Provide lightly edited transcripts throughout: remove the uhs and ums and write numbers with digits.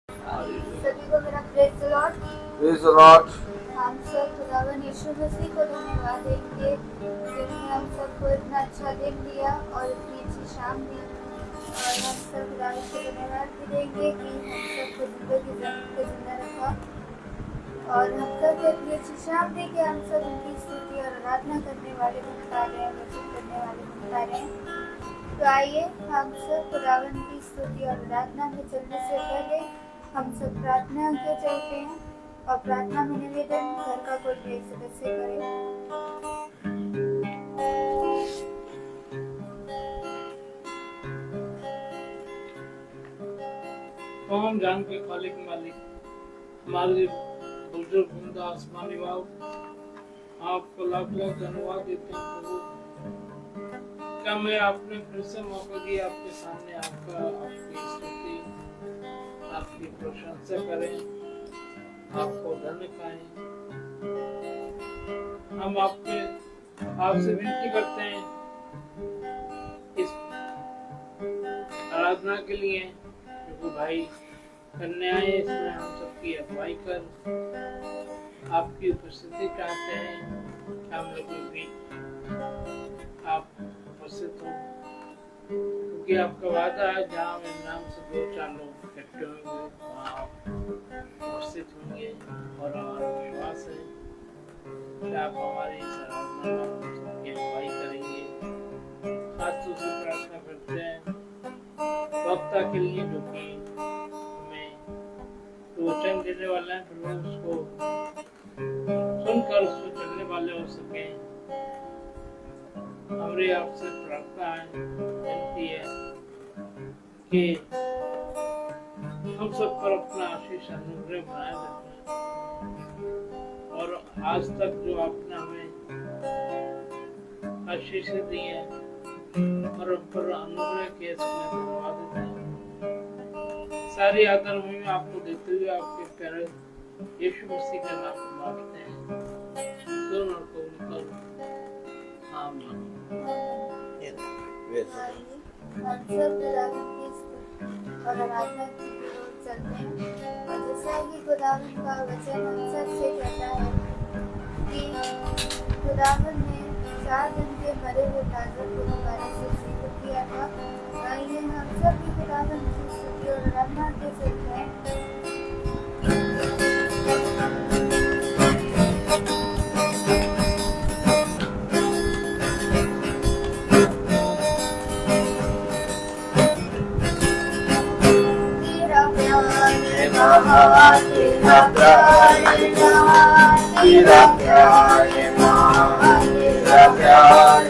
सभी को मेरा praise the Lord. Praise the Lord. हम सब खुदावन यीशु मसीह को धन्यवाद देंगे जिन्होंने हम सबको इतना अच्छा दिन दिया और इतनी अच्छी शाम दी। और हम सब खुदावन को धन्यवाद भी देंगे कि हम सबको जिंदगी पे जिंदा रखा और हम सब इतनी अच्छी शाम दी कि हम सब उनकी स्तुति और आराधना करने वाले बन पा रहे हैं, वर्शिप करने वाले बन पा रहे हैं। तो आइए हम सब खुदावन की स्तुति और आराधना में चलने से पहले हम सब प्रार्थना के चलते हैं और प्रार्थना में निवेदन घर का कोई भी एक सदस्य करे। तमाम जान के खालिक मालिक हमारे बुजुर्ग जिंदा आसमानी बाप, आपको लाख लाख धन्यवाद देते हैं प्रभु। क्या मैं आपने फिर से मौका दिया आपके सामने आपकी स्तुति आपकी प्रशंसा करें, आपको धन्य पाएं। हम आपसे विनती करते हैं इस आराधना के लिए जो भाई करने आए, इसमें हम सबकी अगुवाई कर आपकी उपस्थिति चाहते हैं। हम लोगों के बीच आप उपस्थित हो, क्योंकि आपका वादा है जहाँ मेरे नाम से 2-4 लोग इकट्ठे होंगे वहाँ आप उपस्थित होंगे। और हमारा विश्वास है कि आप हमारी इस आराधना में सबकी अगुवाई करेंगे। खासतौर से प्रार्थना करते हैं वक्ता के लिए जो कि हमें वचन देने वाला है, फिर उसको सुनकर उसको चलने वाले हो सके। हमारी आपसे प्रार्थना है, विनती है कि हम सब पर अपना आशीष अनुग्रह बनाए रखना और आज तक जो आपने हमें आशीष दी है और उन पर अनुग्रह के इसमें धन्यवाद देते हैं। सारी आदर में आपको देते हुए आपके प्यारे यीशु मसीह के नाम में मांगते हैं, दोनों को उनकर आमीन। हम सब खुदावन की स्तुति और आराधना की ओर चलते हैं। और जैसा कि खुदावन का वचन हम सब से कहता है कि खुदावन ने 4 दिन के मरे हुए लाजर को दोबारा से जीवित किया था। आइए हम सब भी खुदावन की स्तुति और आराधना के चलते हैं। तेरा प्यार महान, तेरा प्यार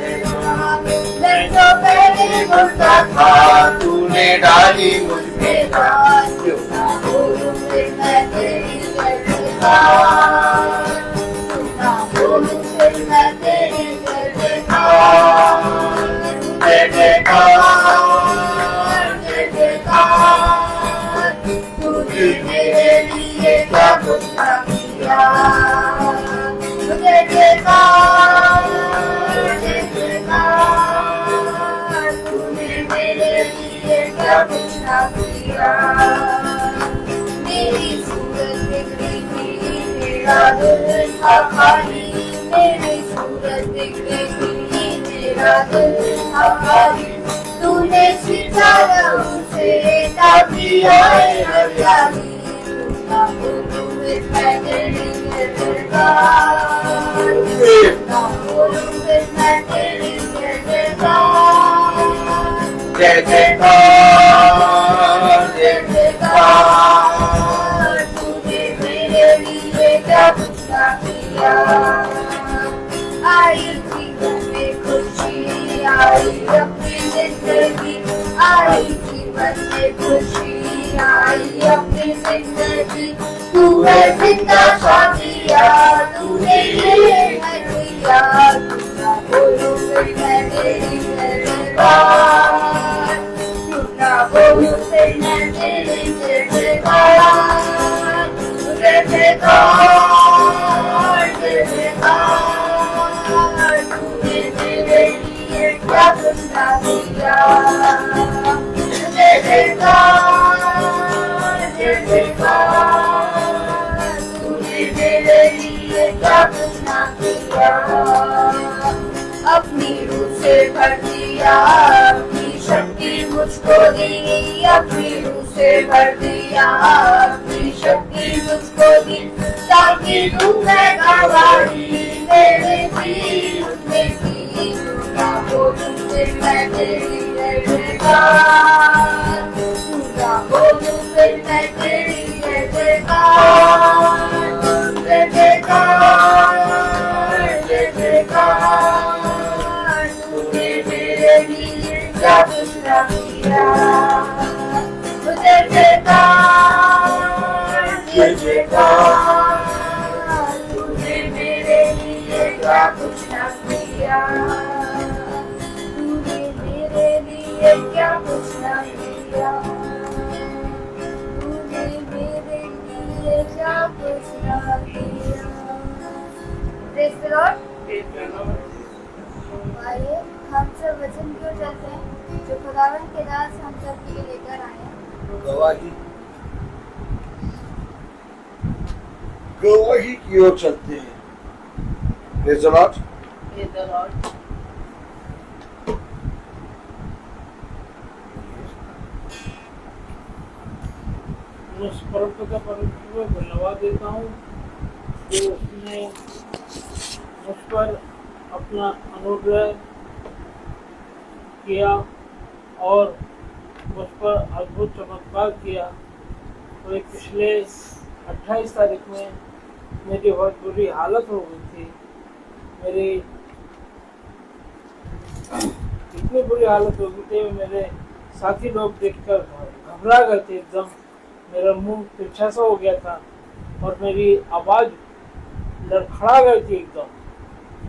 मैं तो पहले मुझका था, तूने डाली मुझ में जान, क्यों ना बोलूं फिर मैं तेरी जयकार, क्यों ना बोलूं फिर मैं तेरी जयकार, जय जयकार, जय जयकार। तूने मेरे लिए क्या कुछ ना किया, जय जयकार, जय जयकार। तूने मेरे लिए क्या कुछ ना किया। मेरी सूरत बिगड़ी थी, मेरा दिल था खाली, मेरी सूरत बिगड़ी थी, मेरा दिल था खाली। तूने सितारा उसे ताकि आए हरियाली, ना बोलूं फिर मैं तेरी जयकार, ना बोलूं फिर मैं तेरी जयकार, जय जयकार, जय जयकार। तूने मेरे लिए क्या कुछ ना किया। आई जीवन में खुशी, आई अपनी जिंदगी, आई जीवन में खुशी, आई अपनी जिंदगी। तू है जिंदा शादिया, तूने ये है दिया, तू ना बोलूं फिर मैं तेरी जयकार, तू ना बोलूं फिर मैं तेरी जयकार, जय जयकार, जय जयकार। तूने मेरे लिए क्या कुछ ना किया। जय जयकार, जय जयकार तूने मेरे लिए क्या कुछ ना किया अपनी रूह से भर दिया अपनी शक्ति मुझको दी अपनी रूह से भर दिया अपनी शक्ति मुझको दी ताकि तू मैं गवाही मेरे जीवन में की ना बोलूं फिर मैं तेरी जय जयकार ना बोलूं फिर मैं तेरी जय जयकार जय जयकार जय जयकार तूने मेरे लिए क्या कुछ ना किया जय जयकार जय जयकार तूने मेरे लिए क्या कुछ ना किया तूने मेरे लिए क्या कुछ ना किया तूने मेरे लिए क्या कुछ ना किया Praise the Lord. आइए हम सब वचन की ओर चलते हैं जो खुदावन के दास हम सब के लिए लेकर आए हैं गवाही की ओर चलते हैं। Praise the Lord. मैं उस परमपिता परमेश्वर को धन्यवाद देता हूँ जो उसने मुझ पर अपना अनुग्रह किया और मुझ पर अद्भुत चमत्कार किया। तो पिछले 28 तारीख में मेरी बहुत बुरी हालत हो गई थी। मेरी इतनी बुरी हालत हो गई थी मेरे साथी लोग देखकर घबरा गए थे एकदम। मेरा मुंह तिरछा सा हो गया था और मेरी आवाज़ लड़खड़ा गई थी एकदम।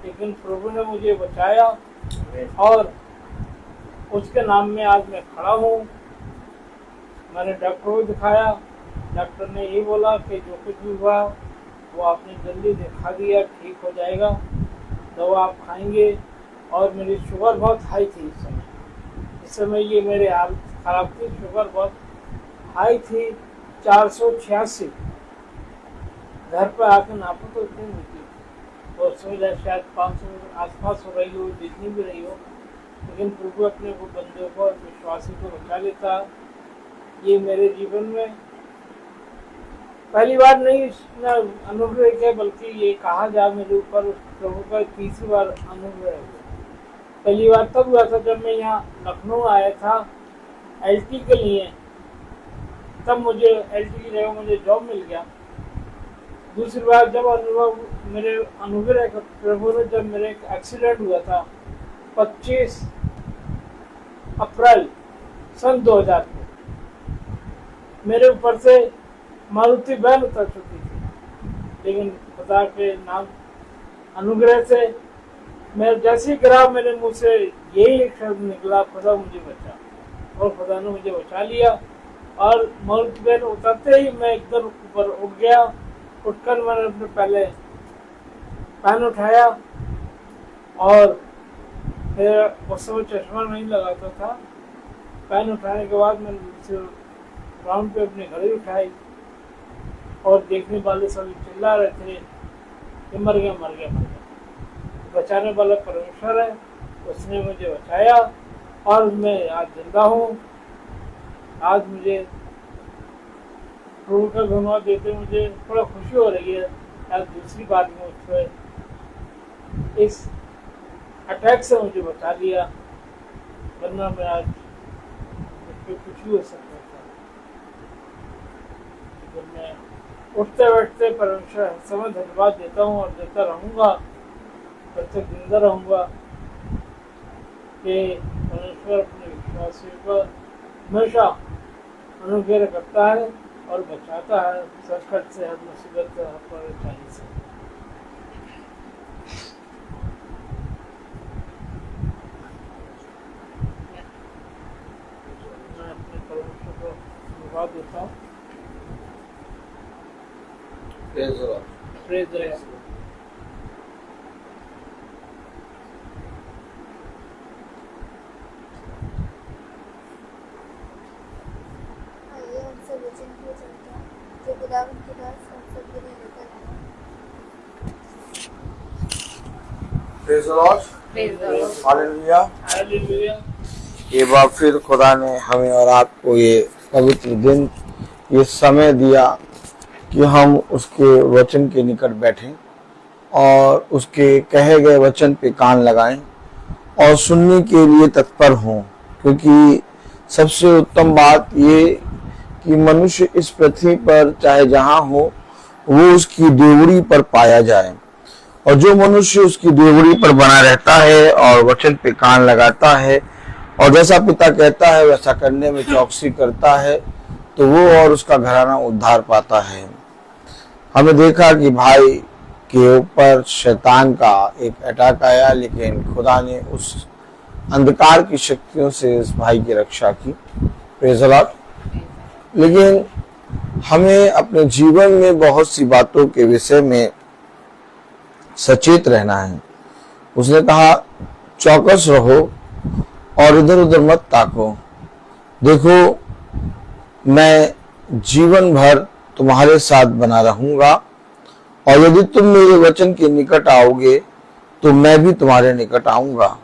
लेकिन प्रभु ने मुझे बचाया और उसके नाम में आज मैं खड़ा हूँ। मैंने डॉक्टर को दिखाया। डॉक्टर ने ये बोला कि जो कुछ भी हुआ वो आपने जल्दी दिखा दिया, ठीक हो जाएगा, दवा आप खाएंगे। और मेरी शुगर बहुत हाई थी इस समय ये मेरी हालत खराब थी। शुगर बहुत हाई थी 486। घर पर आकर नापो तो इतनी मिलती और सुविधा शायद 500 आसपास हो रही हो, जितनी भी रही हो। लेकिन प्रभु अपने को बंदे को और विश्वासी को बचा लेता। ये मेरे जीवन में पहली बार नहीं अनुग्रह किया, बल्कि ये कहा जा मेरे ऊपर प्रभु का तीसरी बार अनुग्रह हुआ। पहली बार तब हुआ था जब मैं यहाँ लखनऊ आया था LT के लिए, तब मुझे LT की जगह मुझे जॉब मिल गया। दूसरी बार जब अनुभव मेरे अनुग्रह प्रभु ने जब मेरे एक एक्सीडेंट हुआ था 25 अप्रैल सन 2000 को, मेरे ऊपर से मारुति वैन उतर चुकी थी। लेकिन खुदा के नाम अनुग्रह से मैं जैसे ही गिरा मेरे मुंह से यही एक शब्द निकला, खुदा मुझे बचा। और खुदा ने मुझे बचा लिया। और मारुति वैन उतरते ही मैं एकदम ऊपर उठ गया। उठकर मैंने अपने पहले पैन उठाया और फिर उस समय चश्मा नहीं लगाता था। पैन उठाने के बाद मैंने ग्राउंड पे अपनी घड़ी उठाई और देखने वाले सभी चिल्ला रहे थे कि मर गया मर गया मर गया। बचाने वाला परमेश्वर है, उसने मुझे बचाया और मैं आज जिंदा हूँ। आज मुझे प्रभु का धन्यवाद देते मुझे थोड़ा खुशी हो रही है। आज दूसरी बार में उसने इस अटैक से मुझे बचा लिया, वरना मैं आज मुझे कुछ भी हो सकता था। लेकिन मैं उठते बैठते परमेश्वर समय धन्यवाद देता हूँ और देता रहूँगा, तब तक जिंदा रहूँगा कि परमेश्वर अपने विश्वासियों पर हमेशा अनुग्रह करता है और बचाता है संकट से, हर मुसीबत से, हर परेशानी से। मैं अपने परमेश्वर को धन्यवाद देता हूँ। Praise the Lord. Praise the Lord. आइए हम सब वचन की ओर चलते हैं खुदावन के दास हम सब के लिए लेकर आए। Praise the Lord. Hallelujah. Hallelujah. एक बार फिर खुदा ने हमें और आपको ये पवित्र दिन, ये समय दिया कि हम उसके वचन के निकट बैठें और उसके कहे गए वचन पे कान लगाएं और सुनने के लिए तत्पर हों, क्योंकि सबसे उत्तम बात ये कि मनुष्य इस पृथ्वी पर चाहे जहाँ हो वो उसकी देवड़ी पर पाया जाए, और जो मनुष्य उसकी देवड़ी पर बना रहता है और वचन पे कान लगाता है और जैसा पिता कहता है वैसा करने में चौकसी करता है, तो वो और उसका घराना उद्धार पाता है। हमने देखा कि भाई के ऊपर शैतान का एक अटैक आया, लेकिन खुदा ने उस अंधकार की शक्तियों से इस भाई की रक्षा की। Praise the Lord. लेकिन हमें अपने जीवन में बहुत सी बातों के विषय में सचेत रहना है। उसने कहा चौकस रहो और इधर उधर मत ताको। देखो, मैं जीवन भर तुम्हारे साथ बना रहूंगा और यदि तुम मेरे वचन के निकट आओगे तो मैं भी तुम्हारे निकट आऊंगा।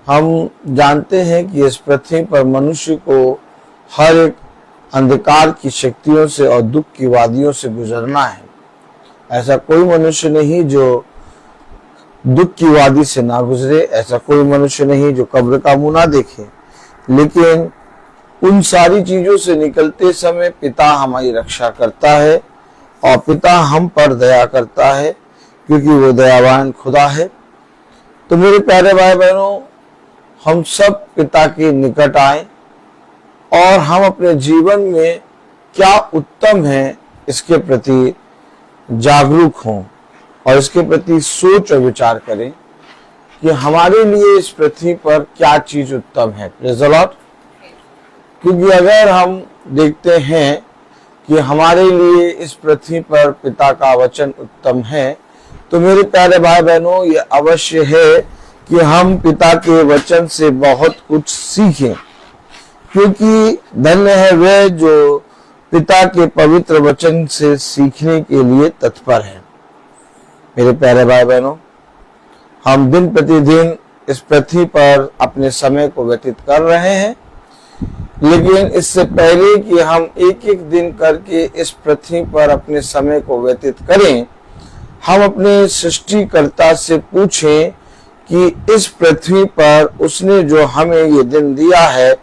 हम जानते हैं कि इस पृथ्वी पर मनुष्य को हर एक अंधकार की शक्तियों से और दुख की वादियों से गुजरना है। ऐसा कोई मनुष्य नहीं जो दुख की वादी से ना गुजरे, ऐसा कोई मनुष्य नहीं जो कब्र का मुंह ना देखे। लेकिन उन सारी चीजों से निकलते समय पिता हमारी रक्षा करता है और पिता हम पर दया करता है, क्योंकि वो दयावान खुदा है। तो मेरे प्यारे भाई बहनों, हम सब पिता के निकट आए और हम अपने जीवन में क्या उत्तम है इसके प्रति जागरूक हों और इसके प्रति सोच और विचार करें कि हमारे लिए इस पृथ्वी पर क्या चीज उत्तम है। Praise the Lord. क्योंकि अगर हम देखते हैं कि हमारे लिए इस पृथ्वी पर पिता का वचन उत्तम है, तो मेरे प्यारे भाई बहनों, ये अवश्य है कि हम पिता के वचन से बहुत कुछ सीखें, क्योंकि धन्य है वह जो पिता के पवित्र वचन से सीखने के लिए तत्पर है। मेरे प्यारे भाई बहनों, हम दिन प्रतिदिन इस पृथ्वी पर अपने समय को व्यतीत कर रहे हैं, लेकिन इससे पहले कि हम एक एक दिन करके इस पृथ्वी पर अपने समय को व्यतीत करें, हम अपने सृष्टिकर्ता से पूछें कि इस पृथ्वी पर उसने जो हमें ये दिन दिया है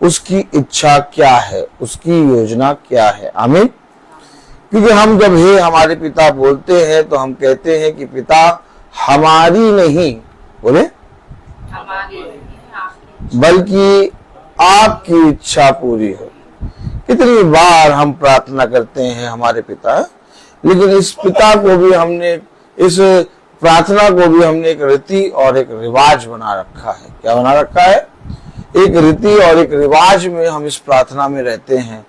उसकी इच्छा क्या है, उसकी योजना क्या है। आमीन। क्योंकि हम जब हे हमारे पिता बोलते हैं तो हम कहते हैं कि पिता हमारी नहीं, बोले बल्कि आपकी इच्छा पूरी हो। कितनी बार हम प्रार्थना करते हैं हमारे पिता, लेकिन इस पिता को भी हमने, इस प्रार्थना को भी हमने एक रीति और एक रिवाज बना रखा है। क्या बना रखा है? एक रीति और एक रिवाज में हम इस प्रार्थना में रहते हैं,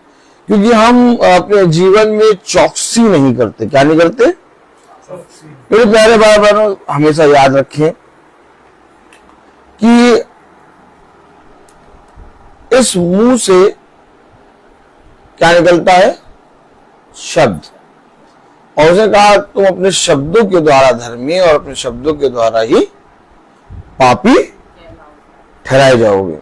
क्योंकि हम अपने जीवन में चौकसी नहीं करते। क्या नहीं करते? मेरे प्यारे भाई बहनों, हमेशा याद रखें कि इस मुंह से क्या निकलता है? शब्द। और उसने कहा तुम अपने शब्दों के द्वारा धर्मी और अपने शब्दों के द्वारा ही पापी ठहराए जाओगे।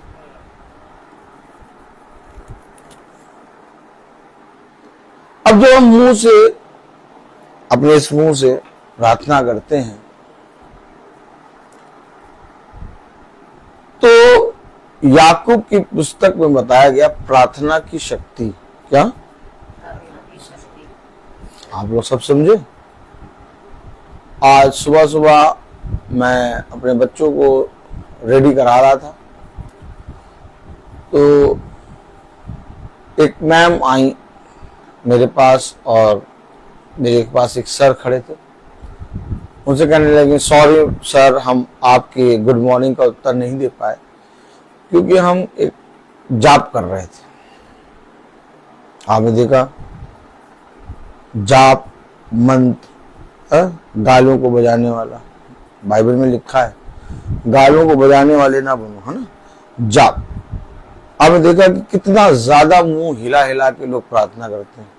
अब जब हम मुंह से, अपने इस मुंह से प्रार्थना करते हैं, तो याकूब की पुस्तक में बताया गया प्रार्थना की शक्ति। क्या आप लोग सब समझे? आज सुबह सुबह मैं अपने बच्चों को रेडी करा रहा था, तो एक मैम आई मेरे पास और मेरे पास एक सर खड़े थे। उनसे कहने लगे सॉरी सर, हम आपके गुड मॉर्निंग का उत्तर नहीं दे पाए क्योंकि हम एक जाप कर रहे थे। आपने देखा जाप मंत्र, गालों को बजाने वाला, बाइबल में लिखा है गालों को बजाने वाले ना बनो, है ना, जाप। आपने देखा कि कितना ज्यादा मुंह हिला हिला के लोग प्रार्थना करते हैं।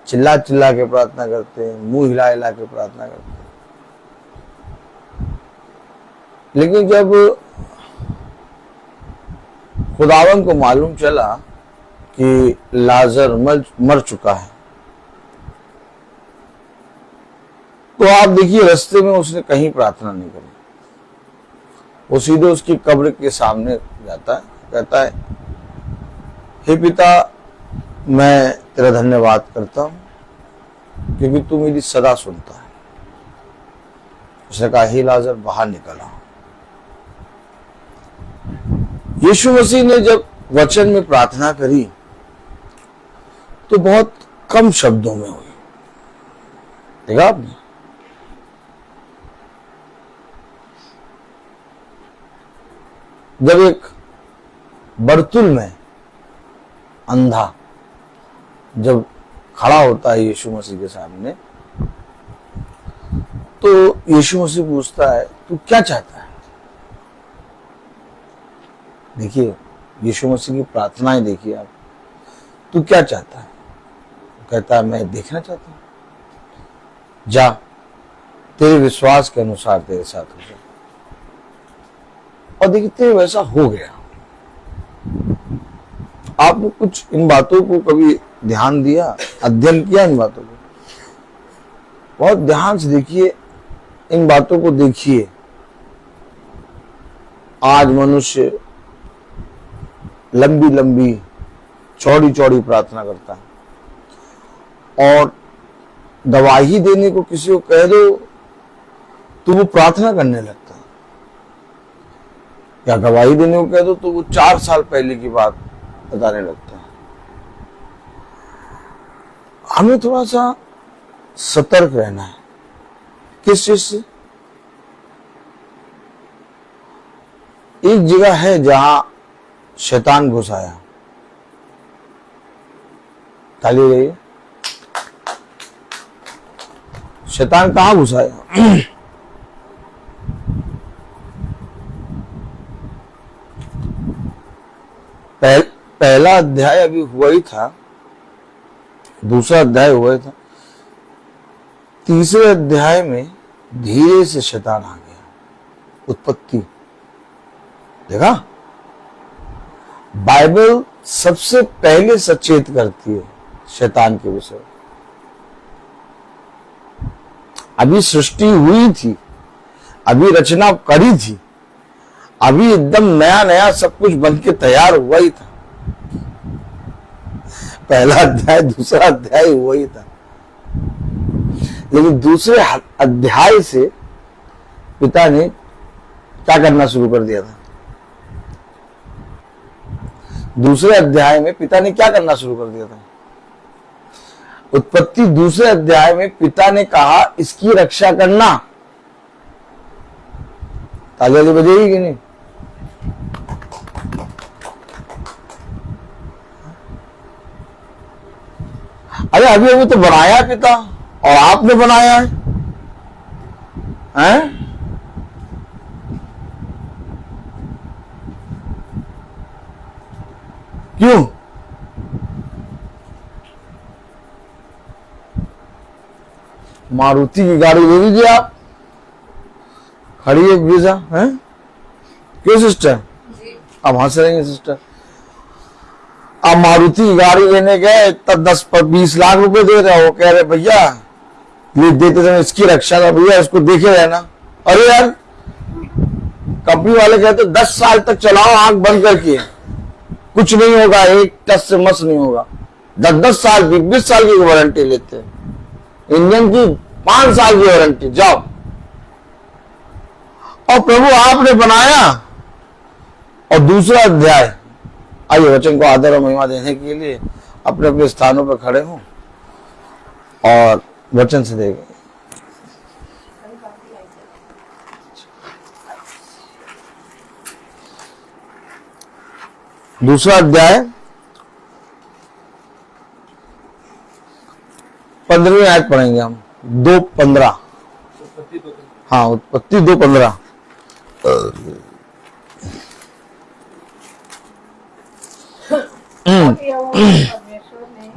चिल्ला चिल्ला के प्रार्थना करते हैं, मुंह हिला हिला के प्रार्थना करते हैं। लेकिन जब खुदावन को मालूम चला कि लाजर मर चुका है, तो आप देखिए रास्ते में उसने कहीं प्रार्थना नहीं करी। वो सीधे उसकी कब्र के सामने जाता है, कहता है, हे पिता, मैं तेरा धन्यवाद करता हूं क्योंकि तू मेरी सदा सुनता है। उसने कहा, हे लाजर बाहर निकला। यीशु मसीह ने जब वचन में प्रार्थना करी तो बहुत कम शब्दों में हुई। देखा आपने? जब एक बर्तुल में अंधा जब खड़ा होता है यीशु मसीह के सामने, तो यीशु मसीह पूछता है, तू क्या चाहता है? देखिए यीशु मसीह की प्रार्थनाएं देखिए आप, तू क्या चाहता है? कहता है, मैं देखना चाहता हूं। जा, तेरे विश्वास के अनुसार तेरे साथ हो जाए। और देखते वैसा हो गया। आपने कुछ इन बातों को कभी ध्यान दिया, अध्ययन किया इन बातों को? बहुत ध्यान से देखिए, इन बातों को देखिए। आज मनुष्य लंबी लंबी चौड़ी चौड़ी प्रार्थना करता है, और गवाही देने को किसी को कह दो तो वो प्रार्थना करने लगता है, या गवाही देने को कह दो तो वो 4 साल पहले की बात बताने लगता है। हमें थोड़ा सा सतर्क रहना है। किस चीज से? एक जगह है जहां शैतान घुस आया। ताली रहिए। शैतान कहां घुस आया? पहला अध्याय अभी हुआ ही था, दूसरा अध्याय हुआ था, तीसरे अध्याय में धीरे से शैतान आ गया। उत्पत्ति देखा? बाइबल सबसे पहले सचेत करती है शैतान के विषय। अभी सृष्टि हुई थी, अभी रचना करी थी, अभी एकदम नया नया सब कुछ बन के तैयार हुआ ही था। पहला अध्याय दूसरा अध्याय हुआ ही था, लेकिन दूसरे अध्याय से पिता ने क्या करना शुरू कर दिया था? दूसरे अध्याय में पिता ने क्या करना शुरू कर दिया था? उत्पत्ति दूसरे अध्याय में पिता ने कहा, इसकी रक्षा करना। ताली बजेगी कि नहीं? अरे अभी अभी तो बनाया पिता, और आपने बनाया है, हैं? क्यों? मारुति की गाड़ी ले लीजिए आप, खड़ी है ब्रीजा, हैं? क्यों सिस्टर? अब हंस रही है सिस्टर। अब मारुति की गाड़ी लेने गए तब 10-20 लाख रुपए दे रहे हो, कह रहे भैया ये देते समय इसकी रक्षा का, भैया इसको देखे रहना। अरे यार, कंपनी वाले कहते 10 साल तक चलाओ आंख बंद करके, कुछ नहीं होगा, एक टच से मस नहीं होगा। 10-10 साल की 20 साल की वारंटी लेते हैं, इंजन की 5 साल की वारंटी। जाओ। और प्रभु आपने बनाया। और दूसरा अध्याय, आइए वचन को आदर और महिमा देने के लिए अपने अपने स्थानों पर खड़े हों और वचन से देखें। दूसरा अध्याय 15वीं आयत पढ़ेंगे हम, 2:15। हाँ, उत्पत्ति 2:15।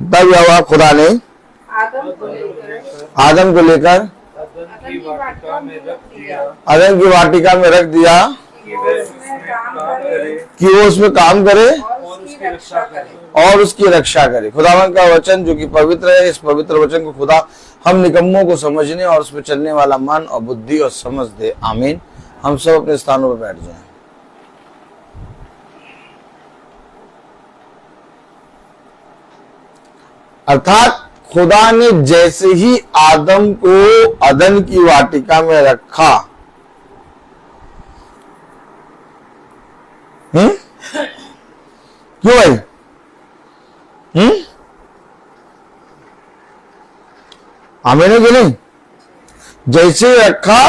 तब यहोवा खुदा ने आदम को लेकर आदम को लेकर अदन की वाटिका में रख दिया अदन की वाटिका में रख दिया कि वह उसमें काम करे कि वो उसमें काम करे और उसकी रक्षा करे। और उसकी रक्षा करे। खुदावन का वचन जो कि पवित्र है, इस पवित्र वचन को खुदा हम निकम्मों को समझने और उसमें चलने वाला मन और बुद्धि और समझ दे। आमीन। हम सब अपने स्थानों पर बैठ जाएं। अर्थात खुदा ने जैसे ही आदम को अदन की वाटिका में रखा, क्यों भाई? आमीन है कि नहीं? जैसे ही रखा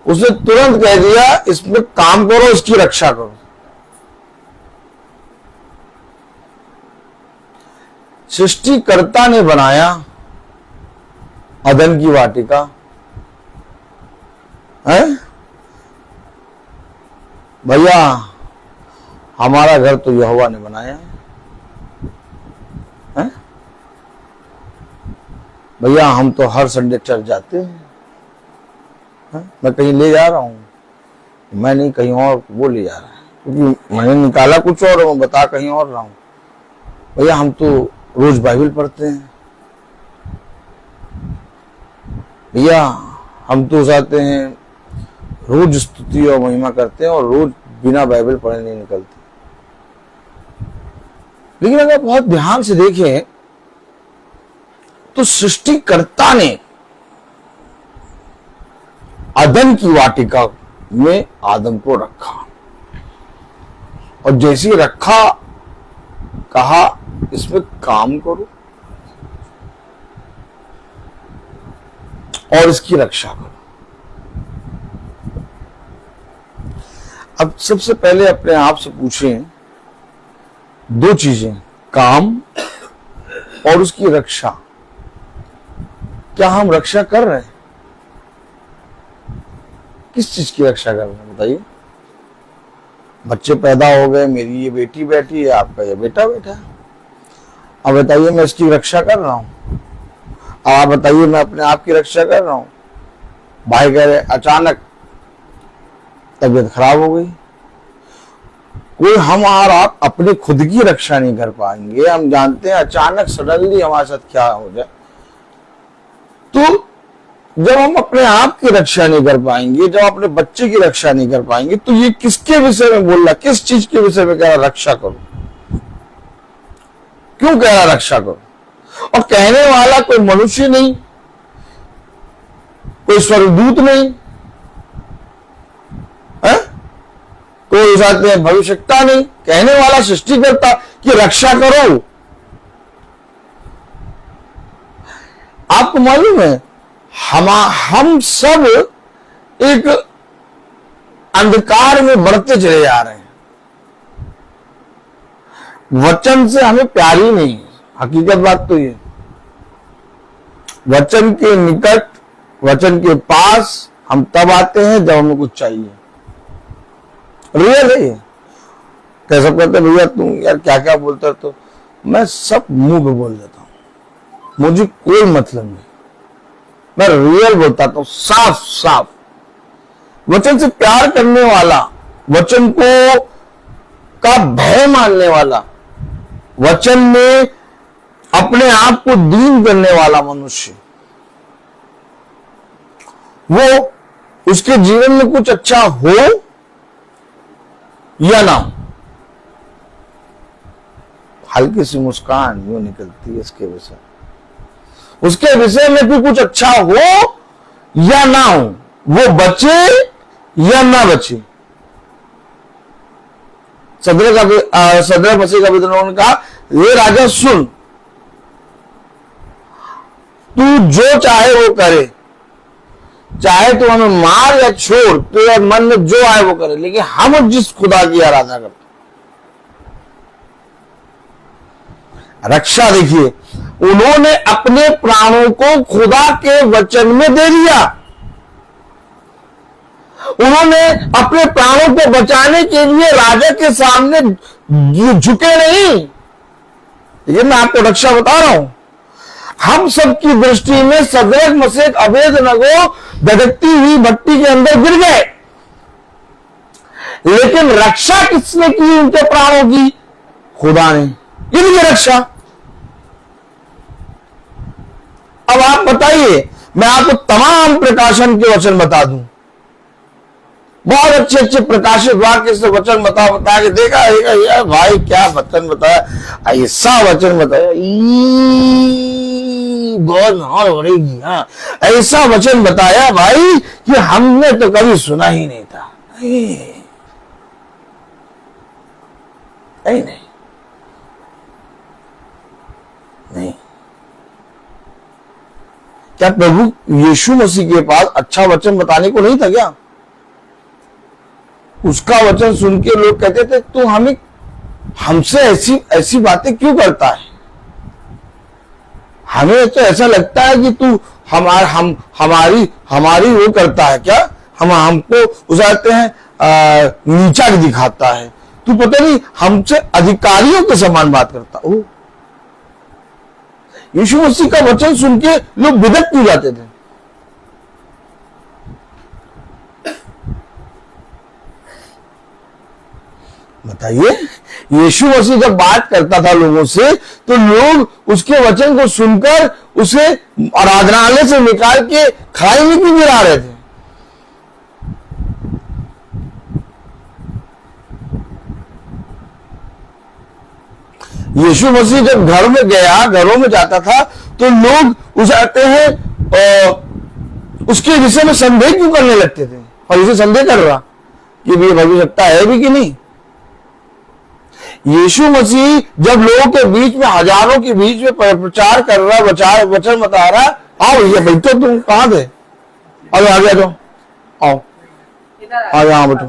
उसने तुरंत कह दिया इसमें काम करो, इसकी रक्षा करो। सृष्टिकर्ता ने बनाया अदन की वाटिका, है भैया। हमारा घर तो यहोवा ने बनाया है भैया। हम तो हर संडे चर्च जाते हैं। मैं कहीं ले जा रहा हूं, मैं नहीं, कहीं और वो ले जा रहा है, क्योंकि मैंने निकाला कुछ और मैं बता कहीं और रहा हूं। भैया हम तो रोज बाइबल पढ़ते हैं भैया। हम तो जाते हैं, रोज स्तुति और महिमा करते हैं और रोज बिना बाइबल पढ़े नहीं निकलते। लेकिन अगर बहुत ध्यान से देखें तो सृष्टिकर्ता ने अदन की वाटिका में आदम को रखा और जैसे ही रखा कहा इसमें काम करो और इसकी रक्षा करो। अब सबसे पहले अपने आप से पूछें दो चीजें, काम और उसकी रक्षा। क्या हम रक्षा कर रहे हैं? किस चीज की रक्षा कर रहे हैं बताइए? बच्चे पैदा हो गए, मेरी ये बेटी बैठी है, आपका ये बेटा बैठा है। अब बताइए मैं इसकी रक्षा कर रहा हूं? अब आप बताइए मैं अपने आप की रक्षा कर रहा हूं? भाई कह रहे अचानक तबीयत खराब हो गई, कोई हम और आप अपने खुद की रक्षा नहीं कर पाएंगे। हम जानते हैं अचानक सडनली हमारे साथ क्या हो जाए, तो जब हम अपने आप की रक्षा नहीं कर पाएंगे, जब अपने बच्चे की रक्षा नहीं कर पाएंगे, तो ये किसके विषय में बोल रहा, किस चीज के विषय में कह रहा रक्षा करो? क्यों कह रहा रक्षा करो? और कहने वाला कोई मनुष्य नहीं, कोई स्वर्गदूत नहीं है, कोई साथ में भविष्यता नहीं, कहने वाला सृष्टिकर्ता की रक्षा करो। आपको मालूम है हम सब एक अंधकार में बढ़ते चले जा रहे हैं। वचन से हमें प्यार ही नहीं है, हकीकत बात तो ये। वचन के निकट, वचन के पास हम तब आते हैं जब हमें कुछ चाहिए। रियल है ये। कैसे कहते भैया तू यार क्या क्या बोलता है, तो मैं सब मुंह पे बोल देता हूं, मुझे कोई मतलब नहीं, मैं रियल बोलता हूं, साफ साफ। वचन से प्यार करने वाला, वचन को का भय मानने वाला, वचन में अपने आप को दीन करने वाला मनुष्य, वो उसके जीवन में कुछ अच्छा हो या ना हो, हल्की सी मुस्कान यूं निकलती है इसके विषय, उसके विषय में भी कुछ अच्छा हो या ना हो, वो बचे या ना बचे। सदर मसीह का विद्रोह ने कहा, ये राजा सुन, तू जो चाहे वो करे, चाहे तू हमें मार या छोड़, तेरे मन में जो आए वो करे, लेकिन हम जिस खुदा की आराधना करते, रक्षा देखिए, उन्होंने अपने प्राणों को खुदा के वचन में दे दिया। उन्होंने अपने प्राणों को बचाने के लिए राजा के सामने झुके नहीं। ये मैं आपको रक्षा बता रहा हूं। हम सबकी दृष्टि में सदरक मसेक अवैध नगो धधकती हुई भट्टी के अंदर गिर गए, लेकिन रक्षा किसने की उनके प्राणों की? खुदा ने, इनकी रक्षा। अब आप बताइए, मैं आपको तमाम प्रकाशन के वचन बता दूं, बहुत अच्छे अच्छे प्रकाशित वाक्य से वचन बता के देखा यार भाई क्या वचन बताया, ऐसा वचन बताया, बहुत हार हो रही। हाँ, ऐसा वचन बताया भाई कि हमने तो कभी सुना ही नहीं था। नहीं नहीं नहीं, क्या प्रभु यीशु मसीह के पास अच्छा वचन बताने को नहीं था क्या? उसका वचन सुन के लोग कहते थे तू हमसे ऐसी ऐसी बातें क्यों करता है? हमें तो ऐसा लगता है कि तू हमारी वो करता है क्या? हमको उजाते हैं, नीचा दिखाता है। तू पता नहीं हमसे अधिकारियों के समान बात करता। ओ, यीशु मसीह का वचन सुन के लोग बिदक क्यों जाते थे? बताइए, यीशु मसीह जब बात करता था लोगों से तो लोग उसके वचन को सुनकर उसे आराधनालय से निकाल के खाई में क्यों गिरा रहे थे? यीशु मसीह जब घर में गया, घरों में जाता था तो लोग उसे आते हैं उसके विषय में संदेह क्यों करने लगते थे? और इसे संदेह कर रहा कि ये भविष्यवक्ता है भी कि नहीं। यीशु मसीह जब लोगों के बीच में, हजारों के बीच में प्रचार कर रहा, वचन बता रहा, आओ ये बैठो, तुम कहां थे? अरे आ गया, तो आओ आ यहां बैठो।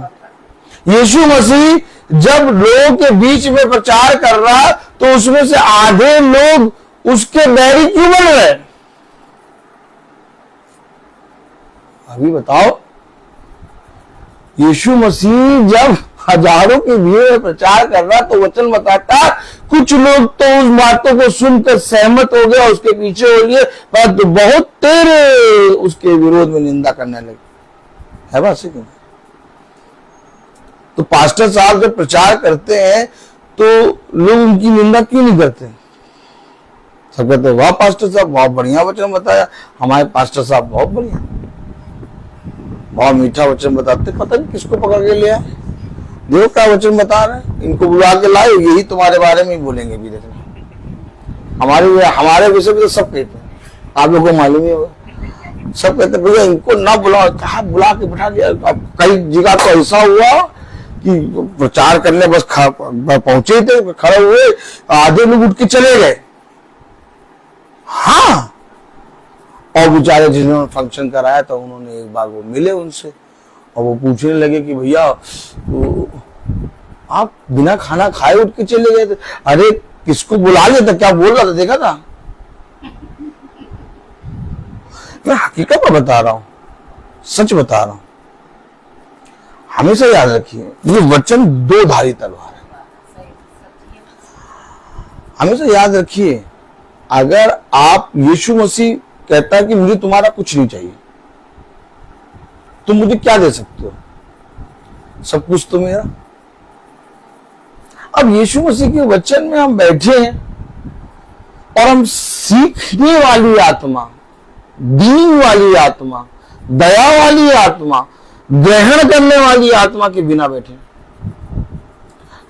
यीशु मसीह जब लोगों के बीच में प्रचार कर रहा तो उसमें से आधे लोग उसके बैरी क्यों बन रहे? अभी बताओ, यीशु मसीह जब हजारों की भीड़ में प्रचार कर रहा तो वचन बताता, कुछ लोग तो उस बातों को सुनकर सहमत हो गए, उसके पीछे हो गए, पर तो बहुत तेरे उसके विरोध में निंदा करने लगे। है बात सही? तो पास्टर साहब जब प्रचार करते हैं तो लोग उनकी निंदा क्यों नहीं करते? सब कहते वाह पास्टर साहब बहुत बढ़िया वचन बताया, हमारे पास्टर साहब बहुत बढ़िया, बहुत मीठा वचन बताते। पता नहीं किसको पकड़ के लिया, देखो क्या वचन बता रहे हैं, इनको बुला के लाए, यही तुम्हारे बारे में ही बोलेंगे भी। हमारे विषय में तो सब कहते हैं, आप लोगों को मालूम ही होगा, सब कहते भैया इनको ना बुलाओ, कहा बुला के बैठा दिया। अब कई जगह तो ऐसा हुआ कि प्रचार करने बस पहुंचे थे, खड़े हुए, आधे लोग उठ के चले गए। हाँ, और बेचारे जिन्होंने फंक्शन कराया था उन्होंने एक बार वो मिले उनसे और वो पूछने लगे कि भैया आप बिना खाना खाए उठ के चले गए थे? अरे किसको बुला लिया था, क्या बोल रहा था, देखा था? मैं हकीकत में बता रहा हूं, सच बता रहा हूं। हमेशा याद रखिए, ये वचन दो धारी तलवार है। हमेशा याद रखिए, अगर आप, यीशु मसीह कहता है कि मुझे तुम्हारा कुछ नहीं चाहिए, तुम मुझे क्या दे सकते हो? सब कुछ तो मेरा। अब यीशु मसीह के वचन में हम बैठे हैं और हम सीखने वाली आत्मा, दीन वाली आत्मा, दया वाली आत्मा, ग्रहण करने वाली आत्मा के बिना बैठे।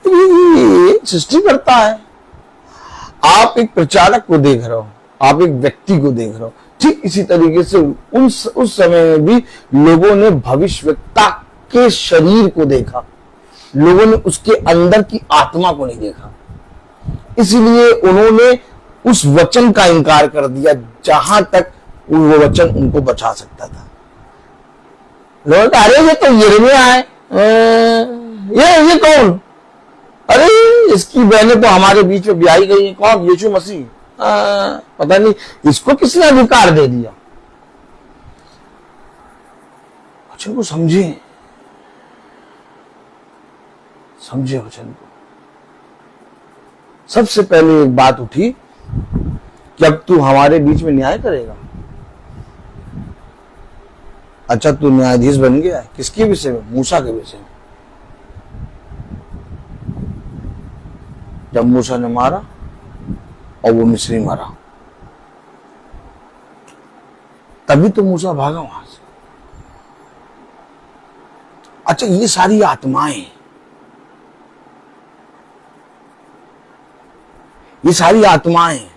तो ये सृष्टि करता है। आप एक प्रचारक को देख रहे हो, आप एक व्यक्ति को देख रहे हो, ठीक इसी तरीके से उस समय में भी लोगों ने भविष्यवक्ता के शरीर को देखा, लोगों ने उसके अंदर की आत्मा को नहीं देखा। इसलिए उन्होंने उस वचन का इनकार कर दिया जहां तक वो वचन उनको बचा सकता था। लोग अरे ये तो यिर्मयाह है, ये कौन? अरे इसकी बहनें तो हमारे बीच में ब्याही गई है। कौन? यीशु मसीह। पता नहीं इसको किसने अधिकार दे दिया। वचन को समझे वचन को। सबसे पहले एक बात उठी कि अब तू हमारे बीच में न्याय करेगा। अच्छा, तू न्यायाधीश बन गया है किसके विषय में? मूसा के विषय में। जब मूसा ने मारा और वो मिस्री मरा, तभी तो मूसा भागा वहां से। अच्छा, ये सारी आत्माएं, ये सारी आत्माएं,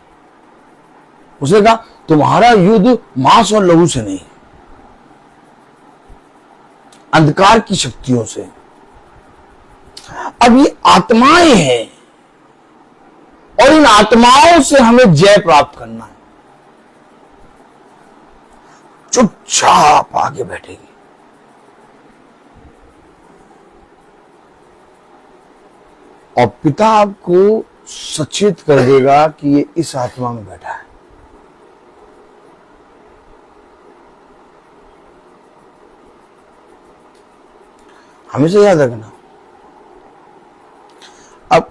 उसने कहा तुम्हारा युद्ध मांस और लहू से नहीं, अंधकार की शक्तियों से। अब ये आत्माएं हैं और इन आत्माओं से हमें जय प्राप्त करना है। चुपचाप आगे बैठेगी और पिता आपको सचेत कर देगा कि ये इस आत्मा में बैठा है। हमेशा याद रखना। अब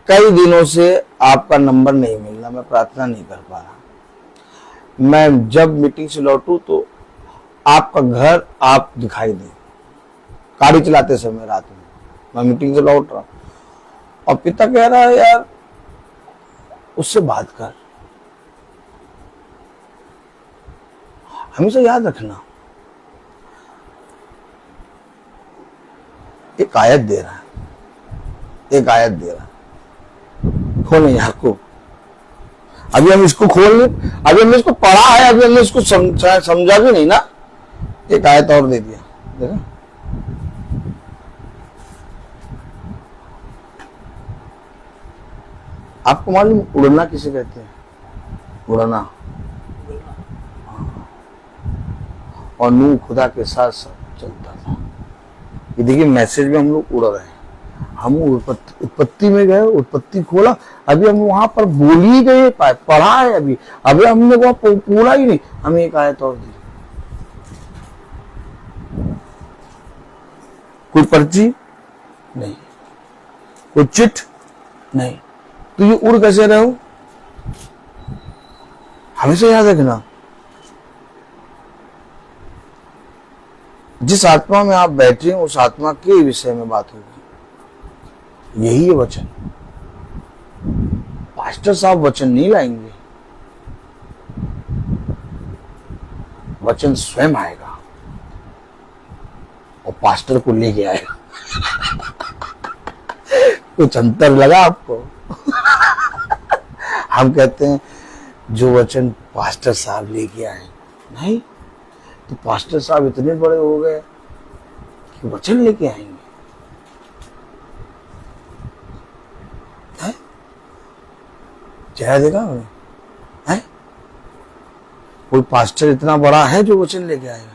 कई दिनों से आपका नंबर नहीं मिल रहा, मैं प्रार्थना नहीं कर पा रहा। मैं जब मीटिंग से लौटूं तो आपका घर आप दिखाई दे, गाड़ी चलाते समय रात में मैं मीटिंग से लौट रहा और पिता कह रहा है यार उससे बात कर। हमेशा याद रखना, एक आयत दे रहा है, एक आयत दे रहा है। खोलें याकूब, अभी हम इसको खोल लें, अभी हमने इसको पढ़ा है, अभी हमने इसको समझा भी नहीं ना। एक आयत और दे दिया, देखा? आपको मालूम उड़ना किसे कहते हैं? उड़ना। और नूह खुदा के साथ साथ चलता था। ये देखिए मैसेज में हम लोग उड़ रहे हैं। हम उत्पत्ति में गए, उत्पत्ति खोला, अभी हम वहां पर बोल ही गए, पढ़ा है अभी हमने वहां पूरा ही नहीं। हमें एक आयत और दी, कोई पर्ची नहीं, कोई चिट नहीं, तो ये उड़ कैसे रहे हो? हमेशा याद रखना, जिस आत्मा में आप बैठे हैं उस आत्मा के विषय में बात होगी। यही है वचन। पास्टर साहब वचन नहीं लाएंगे, वचन स्वयं आएगा और पास्टर को लेके आएगा। कुछ अंतर लगा आपको? हम कहते हैं जो वचन पास्टर साहब लेके आए, नहीं तो पास्टर साहब इतने बड़े हो गए कि वचन लेके आएंगे। चेहरा देखा उन्हें? है कोई पास्टर इतना बड़ा है जो वचन लेके आएगा?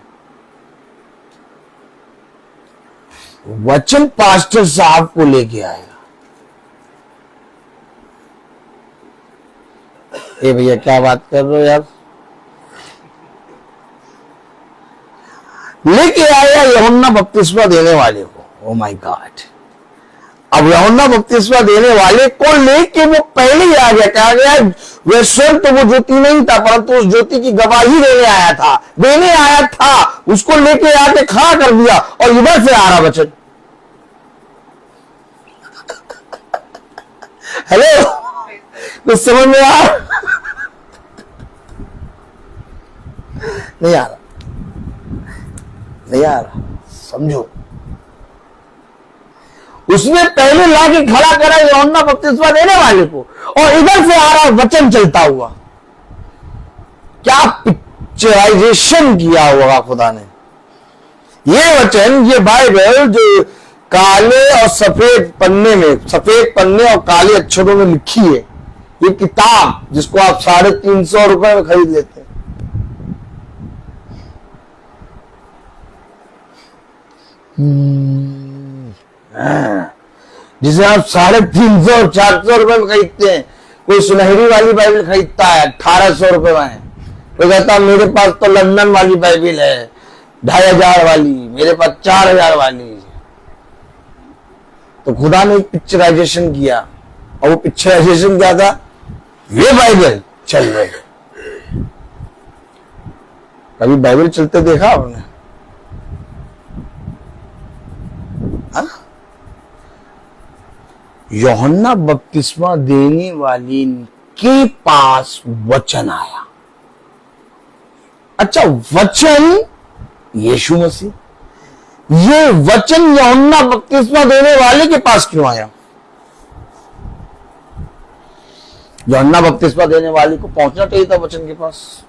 वचन पास्टर साहब को लेके आएगा। ए भैया क्या बात कर रहे हो यार? लेके आया यूहन्ना बपतिस्मा देने वाले को। Oh my God! अब यूहन्ना बपतिस्मा देने वाले को लेके वो पहले ही आ गया। कहा गया वह स्वयं तो वो ज्योति नहीं था, परंतु उस ज्योति की गवाही देने आया था, उसको लेके आके खड़ा कर दिया और इधर से आ रहा वचन। हेलो, कुछ समझ में आ नहीं आ रहा? नहीं आ रहा? समझो, उसने पहले लाके खड़ा करा यूहन्ना बपतिस्मा देने वाले को और इधर से आ रहा वचन चलता हुआ। क्या पिक्चराइजेशन किया होगा खुदा ने? ये वचन, ये बाइबल जो काले और सफेद पन्ने में, सफेद पन्ने और काले अक्षरों में लिखी है, ये किताब जिसको आप 350 रुपए में खरीद लेते हैं, जिसे आप 350 और 400 रुपए में खरीदते हैं। कोई सुनहरी वाली बाइबल खरीदता है 1800 रुपए में, कोई कहता है मेरे पास तो लंदन वाली बाइबल है 2500 वाली, मेरे पास 4000 वाली। तो खुदा ने एक पिक्चराइजेशन किया, और वो पिक्चराइजेशन क्या था? ये बाइबल चल रहे। कभी बाइबल चलते देखा आपने? हाँ? यूहन्ना बपतिस्मा देने वाली के पास वचन आया। अच्छा, वचन यीशु मसीह, ये वचन यूहन्ना बपतिस्मा देने वाले के पास क्यों आया? यूहन्ना बपतिस्मा देने वाले को पहुंचना चाहिए था वचन के पास।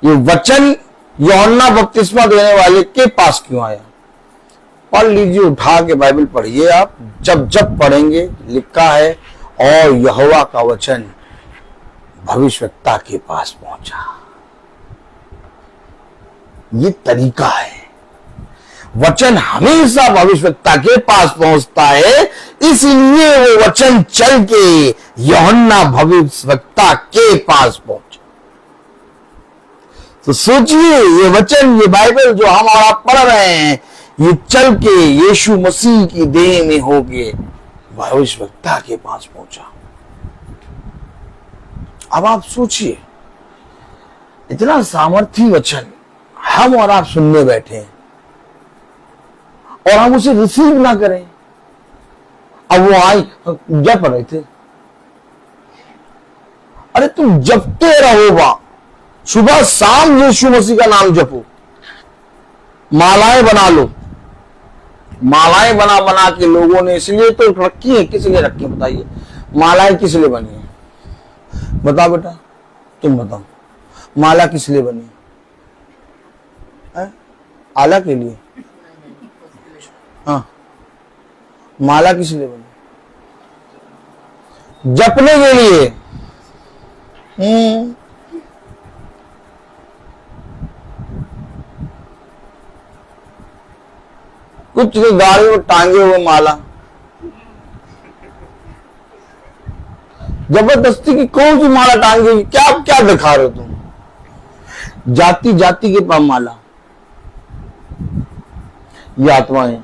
ये वचन यूहन्ना बपतिस्मा देने वाले के पास क्यों आया? पढ़ लीजिए, उठा के बाइबल पढ़िए आप। जब जब पढ़ेंगे लिखा है और यहोवा का वचन भविष्यवक्ता के पास पहुंचा। ये तरीका है। वचन हमेशा भविष्यवक्ता के पास पहुंचता है, इसलिए वो वचन चल के यूहन्ना भविष्यवक्ता के पास पहुंचा। तो सोचिए, ये वचन, ये बाइबल जो हम और आप पढ़ रहे हैं, ये चल के यीशु मसीह की देह में होके भविष्यवक्ता के पास पहुंचा। अब आप सोचिए, इतना सामर्थी वचन हम और आप सुनने बैठे हैं और हम उसे रिसीव ना करें। अब वो आई, जप रहे थे। अरे तुम जपते रहो, सुबह शाम यीशु मसीह का नाम जपो, मालाएं बना लो। मालाएं बना बना के लोगों ने इसलिए तो रखी है। किस लिए रखी है बताइए? मालाएं किस लिए बनी है? बताओ बेटा, तुम बताओ, माला किस लिए बनी है? आला के लिए? हाँ, माला किस लिए बनी? जपने के लिए। कुछ गाड़ी में टांगे हुए माला, जबरदस्ती की कौन सी माला टांगे? क्या क्या दिखा रहे हो तुम? जाति जाति के पास माला। ये आत्माएं,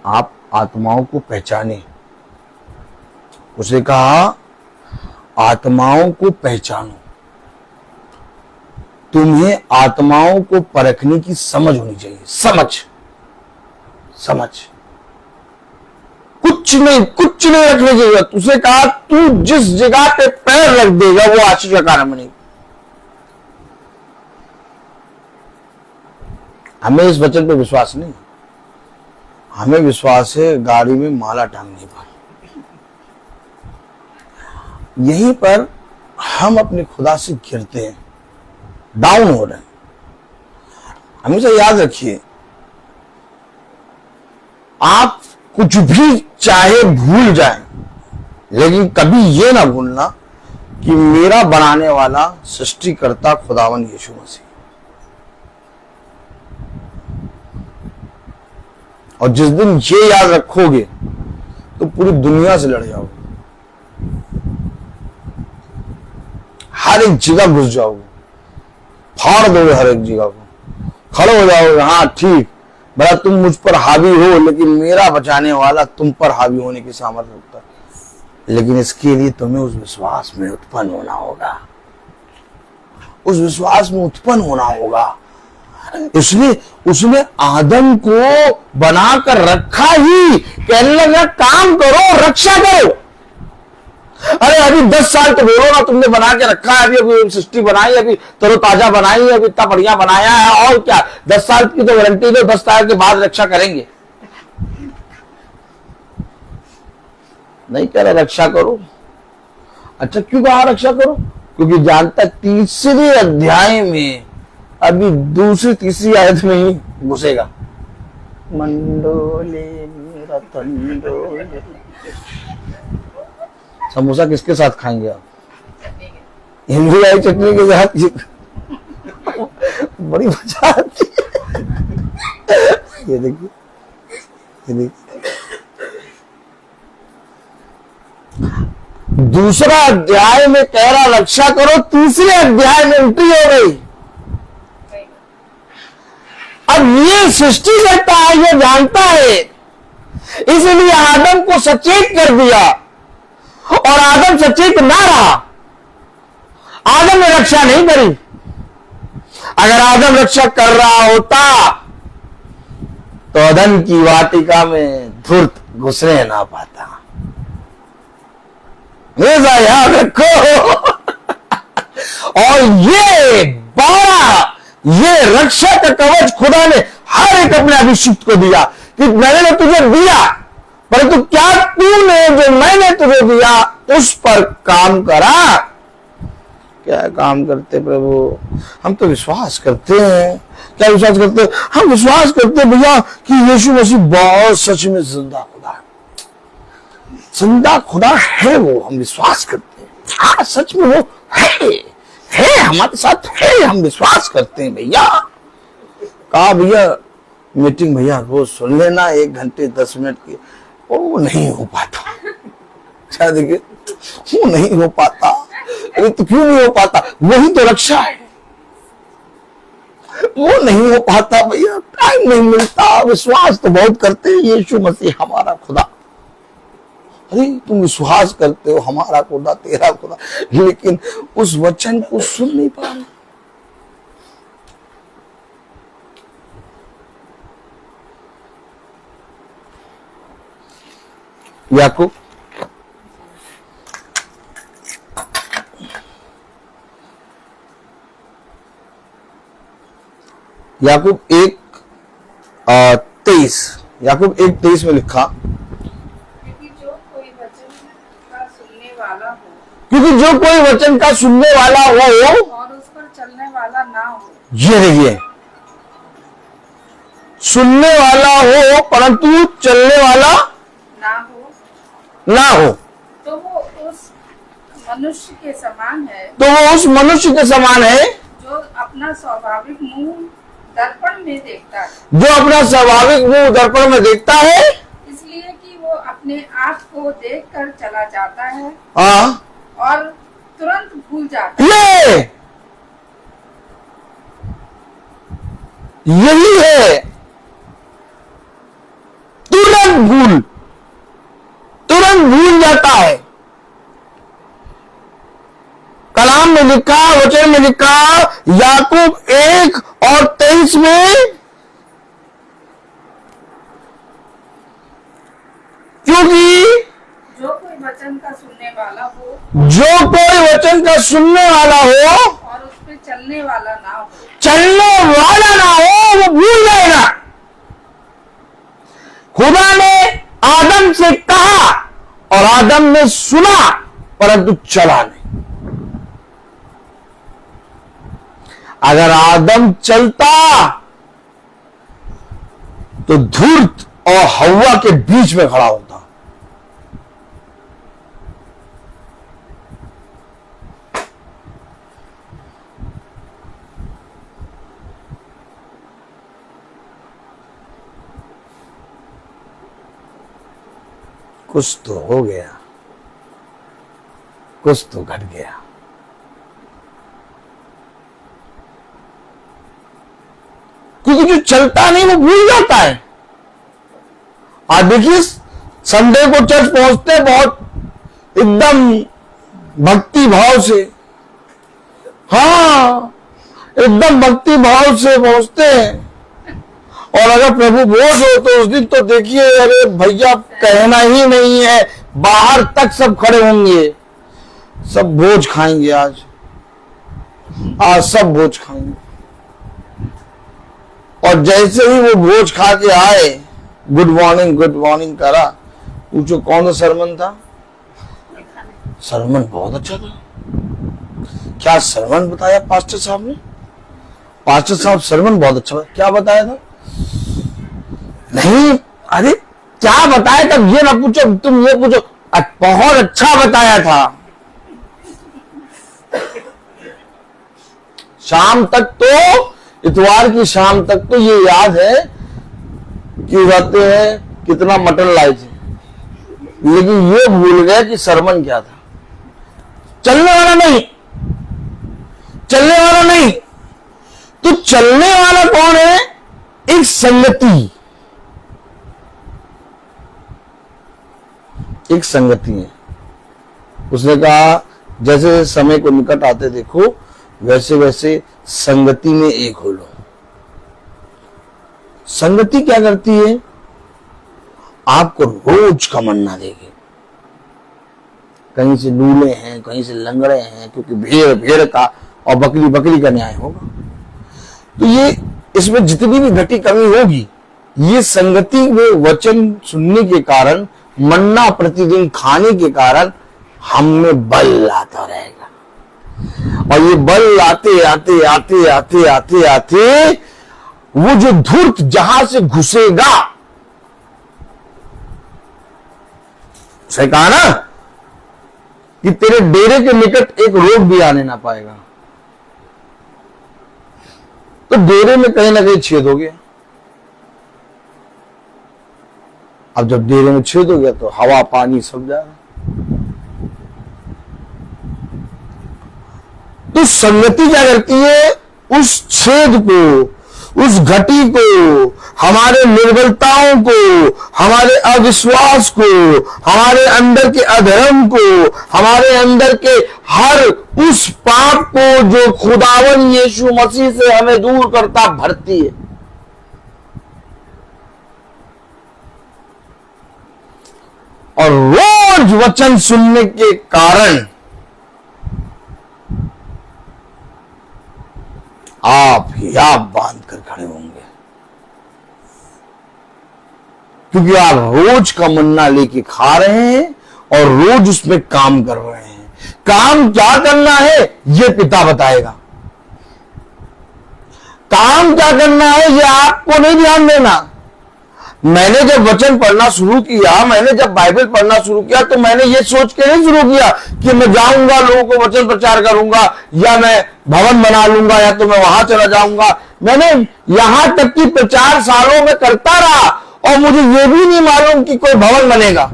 आप आत्माओं को पहचाने। उसे कहा आत्माओं को पहचानो। तुम्हें आत्माओं को परखने की समझ होनी चाहिए। समझ कुछ नहीं रखने की जरूरत। उसे कहा तू जिस जगह पे पैर रख देगा वो आशीष का कारण बनेगा। हमें इस वचन पे विश्वास नहीं, हमें विश्वास है गाड़ी में माला टांगने पर। यहीं पर हम अपने खुदा से गिरते हैं, डाउन हो रहे हैं। हमेशा याद रखिए, आप कुछ भी चाहे भूल जाएं, लेकिन कभी ये ना भूलना कि मेरा बनाने वाला सृष्टिकर्ता खुदावन यीशु मसीह। और जिस दिन ये याद रखोगे तो पूरी दुनिया से लड़ जाओगे, हर एक जगह घुस जाओगे, फाड़ दोगे हर एक जगह को, खड़े हो जाओगे। हाँ ठीक, भला तुम मुझ पर हावी हो, लेकिन मेरा बचाने वाला तुम पर हावी होने की सामर्थ्य रखता है। लेकिन इसके लिए तुम्हें उस विश्वास में उत्पन्न होना होगा, उस विश्वास में उत्पन्न होना होगा। इसलिए उसने आदम को बनाकर रखा ही, कहने लगा काम करो, रक्षा करो। अरे अभी 10 साल तो बोलो ना, तुमने बना के रखा है, अभी सृष्टि बनाई, अभी तरोताजा बनाई, अभी इतना बढ़िया बनाया है, और क्या 10 साल की तो गारंटी दो, 10 साल के बाद रक्षा करेंगे। नहीं कह रहे रक्षा करो। अच्छा क्यों कहा रक्षा करो? क्योंकि जानता 3रे अध्याय में अभी 2री-3री आयत में ही घुसेगा। मंडोले मेरा तंडोले। समोसा किसके साथ खाएंगे आप? हिंदी वाली चटनी के साथ। बड़ी मजा आती है। ये देखिए, ये देखिए, 2रा अध्याय में कह रहा रक्षा करो, 3रे अध्याय में उल्टी हो गई। अब ये सृष्टि करता है, ये जानता है इसलिए आदम को सचेत कर दिया और आदम सचेत ना रहा। आदम ने रक्षा नहीं करी। अगर आदम रक्षा कर रहा होता तो अदन की वाटिका में धूर्त घुसने ना पाता। ऐसा याद रखो। और ये 12 ये रक्षा का कवच खुदा ने हर एक अपने अभिषिक्त को दिया कि मैंने तो तुझे दिया, परंतु क्या तूने जो मैंने तुझे दिया उस पर काम करा? क्या काम करते प्रभु? हम तो विश्वास करते हैं। क्या विश्वास करते हैं? हम विश्वास करते हैं भैया कि यीशु मसीह बहुत सच में जिंदा खुदा है, जिंदा खुदा है। वो हम विश्वास करते हैं। हाँ, सच में वो है हमारे साथ है। हम विश्वास करते हैं भैया। कहा भैया मीटिंग भैया रोज सुन लेना 1 घंटे 10 मिनट की। वो नहीं हो पाता। अच्छा देखिए, वो नहीं हो पाता। अरे तो क्यों नहीं हो पाता? वही तो रक्षा है। वो नहीं हो पाता भैया, टाइम नहीं मिलता। विश्वास तो बहुत करते हैं यीशु मसीह हमारा खुदा। अरे तुम विश्वास करते हो हमारा खुदा, तेरा खुदा, लेकिन उस वचन को सुन नहीं पा रहे। याकूब याकूब 1:23 याकूब 1:23 में लिखा, क्योंकि जो कोई वचन का सुनने वाला हो क्योंकि जो कोई वचन का सुनने वाला हो और उस पर चलने वाला ना हो। ये देखिए, सुनने वाला हो परंतु चलने वाला ना हो तो वो उस मनुष्य के समान है, तो वो उस मनुष्य के समान है जो अपना स्वाभाविक मुंह दर्पण में देखता है, जो अपना स्वाभाविक मुंह दर्पण में देखता है, इसलिए कि वो अपने आप को देखकर चला जाता है हाँ, और तुरंत भूल जाता है। यही है, तुरंत भूल जाता है। कलाम में लिखा, वचन में लिखा, याकूब 1:23 में, क्योंकि जो कोई वचन का सुनने वाला हो जो कोई वचन का सुनने वाला हो और उस पर चलने वाला ना हो, वो भूल जाएगा। खुदा ने आदम से कहा और आदम ने सुना परंतु चला नहीं। अगर आदम चलता तो धूर्त और हव्वा के बीच में खड़ा होता। कुछ तो हो गया, कुछ तो घट गया। क्योंकि जो चलता नहीं वो भूल जाता है। आज देखिए, संडे को चर्च पहुंचते बहुत एकदम भक्ति भाव से, हाँ एकदम भक्ति भाव से पहुंचते हैं, और अगर प्रभु भोज हो तो उस दिन तो देखिए, अरे भैया कहना ही नहीं है, बाहर तक सब खड़े होंगे, सब भोज खाएंगे। आज सब भोज खाएंगे। और जैसे ही वो भोज खा के आए, गुड मॉर्निंग करा, पूछो कौन सा सरमन था? सरमन बहुत अच्छा था। क्या सरमन बताया पास्टर साहब ने? पास्टर साहब सरमन बहुत अच्छा था। क्या बताया था? नहीं, अरे क्या बताया था ये ना पूछो, तुम ये पूछो। बहुत अच्छा बताया था। शाम तक तो, इतवार की शाम तक तो ये याद है कि कहते हैं कितना मटन लाए थे, लेकिन ये भूल गए कि सरमन क्या था। चलने वाला नहीं तो चलने वाला कौन है? एक संगति, एक संगति है। उसने कहा जैसे समय को निकट आते देखो वैसे वैसे संगति में एक हो लो। संगति क्या करती है? आपको रोज का मन्ना देगी। कहीं से लूले हैं, कहीं से लंगड़े हैं, क्योंकि भेड़ भेड़ का और बकरी बकरी का न्याय होगा। तो ये इसमें जितनी भी घटी कमी होगी, ये संगति में वचन सुनने के कारण, मन्ना प्रतिदिन खाने के कारण हम में बल आता रहेगा। और ये बल आते आते आते आते आते आते वो जो धूर्त जहां से घुसेगा, सही कहा ना कि तेरे डेरे के निकट एक रोग भी आने ना पाएगा। तो डेरे में कहीं ना कहीं छेद हो गया। अब जब डेरे में छेद हो गया तो हवा पानी सब जा रहा। तो संगति क्या करती है? उस छेद को, उस घटी को, हमारे निर्बलताओं को, हमारे अविश्वास को, हमारे अंदर के अधर्म को, हमारे अंदर के हर उस पाप को जो खुदावन यीशु मसीह से हमें दूर करता, भरती है। और रोज वचन सुनने के कारण आप ही आप बांध कर खड़े होंगे, क्योंकि आप रोज का मन्ना लेके खा रहे हैं और रोज उसमें काम कर रहे हैं। काम क्या करना है ये पिता बताएगा। काम क्या करना है ये आपको नहीं ध्यान देना। मैंने जब वचन पढ़ना शुरू किया, मैंने जब बाइबल पढ़ना शुरू किया, तो मैंने ये सोच के नहीं शुरू किया कि मैं जाऊंगा लोगों को वचन प्रचार करूंगा, या मैं भवन बना लूंगा, या तो मैं वहां चला जाऊंगा। मैंने यहां तक कि प्रचार सालों में करता रहा और मुझे ये भी नहीं मालूम कि कोई भवन बनेगा।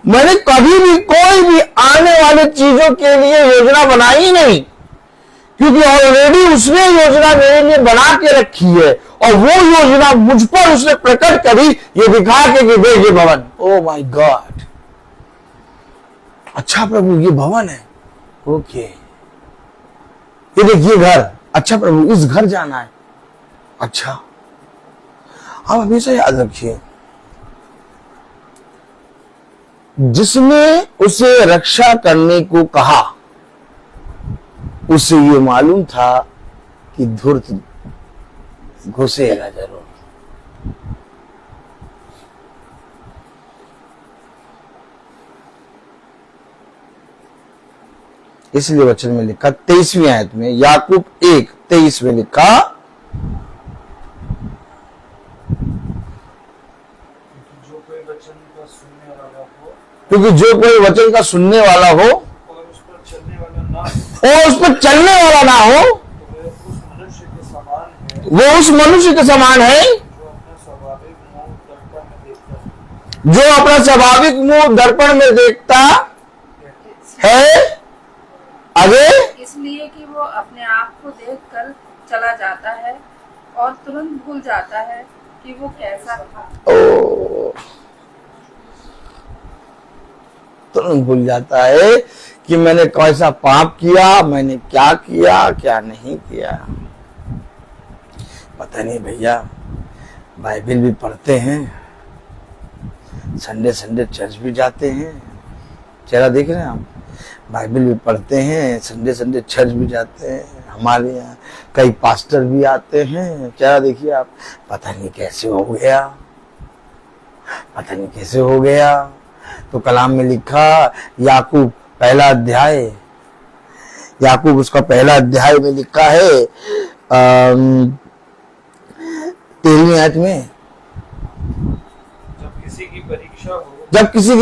मैंने कभी भी कोई भी आने वाली चीजों के लिए योजना बनाई ही नहीं, क्योंकि ऑलरेडी उसने योजना मेरे लिए बना के रखी है और वो योजना मुझ पर उसने प्रकट करी, ये दिखा के कि देख ये भवन। ओ माय गॉड, अच्छा प्रभु ये भवन है, ओके। ये देखिए घर, अच्छा प्रभु इस घर जाना है, अच्छा। आप हमेशा याद रखिए, जिसने उसे रक्षा करने को कहा उसे ये मालूम था कि धूर्त घुसेगा जरूर। इसलिए वचन में लिखा 23वीं आयत में, याकूब 1:23 में लिखा, क्योंकि जो कोई वचन का सुनने वाला हो और उस पर चलने वाला ना हो, वो उस मनुष्य के समान है जो अपना स्वाभाविक मुंह दर्पण में देखता है। आगे, इसलिए कि वो अपने आप को देखकर चला जाता है और तुरंत भूल जाता है कि वो कैसा था। तुरंत भूल जाता है कि मैंने कैसा पाप किया, मैंने क्या किया, क्या नहीं किया। पता नहीं भैया, बाइबल भी पढ़ते हैं, संडे संडे चर्च भी जाते हैं, चेहरा देख रहे हैं आप, बाइबल भी पढ़ते हैं, संडे संडे चर्च भी जाते हैं, हमारे यहाँ कई पास्टर भी आते हैं, चेहरा देखिए आप। पता नहीं कैसे हो गया, पता नहीं कैसे हो गया। तो कलाम में लिखा, याकूब पहला अध्याय, याकूब उसका पहला अध्याय में लिखा है 13वीं आयत में, जब किसी की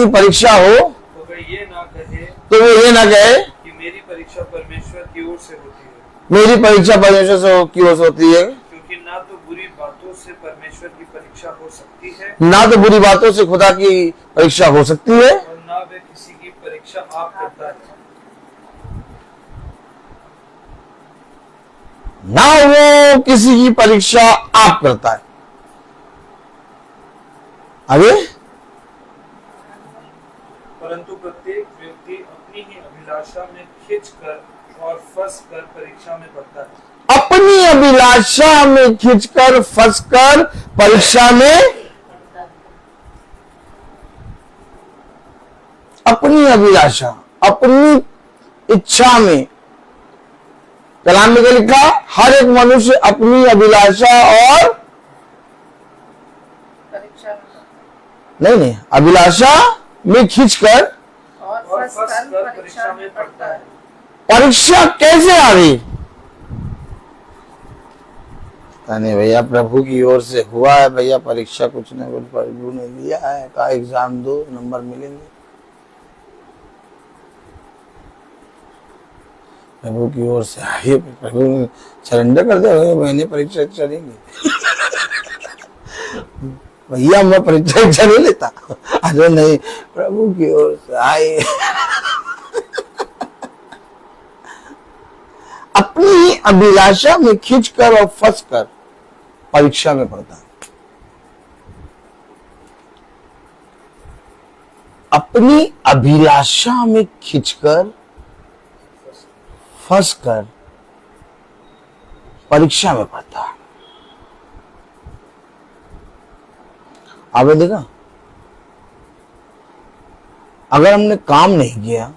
परीक्षा हो तो वो ये ना कहे कि मेरी परीक्षा परमेश्वर की ओर से होती है, मेरी परीक्षा परमेश्वर की ओर से होती है, क्योंकि ना तो बुरी बातों से परमेश्वर की परीक्षा हो सकती है, ना तो बुरी बातों से खुदा की परीक्षा हो सकती है, और ना वे किसी की परीक्षा आप करता है। ना वो किसी की परीक्षा आप करता है। आगे परंतु प्रत्येक व्यक्ति अपनी ही अभिलाषा में खिंचकर और फंसकर परीक्षा में पड़ता है। अपनी अभिलाषा में खिंचकर फंसकर परीक्षा में, अपनी अभिलाषा, अपनी इच्छा में, कलाम में क्या लिखा? हर एक मनुष्य अपनी अभिलाषा और नहीं, अभिलाषा में खींचकर और फंसकर परीक्षा में पड़ता है। परीक्षा कैसे आ गई? नहीं भैया, प्रभु की ओर से हुआ है भैया, परीक्षा कुछ न कुछ प्रभु ने दिया है, का एग्जाम दो, नंबर मिलेंगे। प्रभु की ओर से आइए, प्रभु सरेंडर कर दे, मैंने परीक्षा चलेंगे भैया, मैं परीक्षा नहीं लेता। अरे नहीं, प्रभु की ओर से आए। अपनी अभिलाषा में खींचकर और फंसकर परीक्षा में पड़ता है। अपनी अभिलाषा में खींचकर फंसकर परीक्षा में पड़ता है। आपने देखा, अगर हमने काम नहीं किया,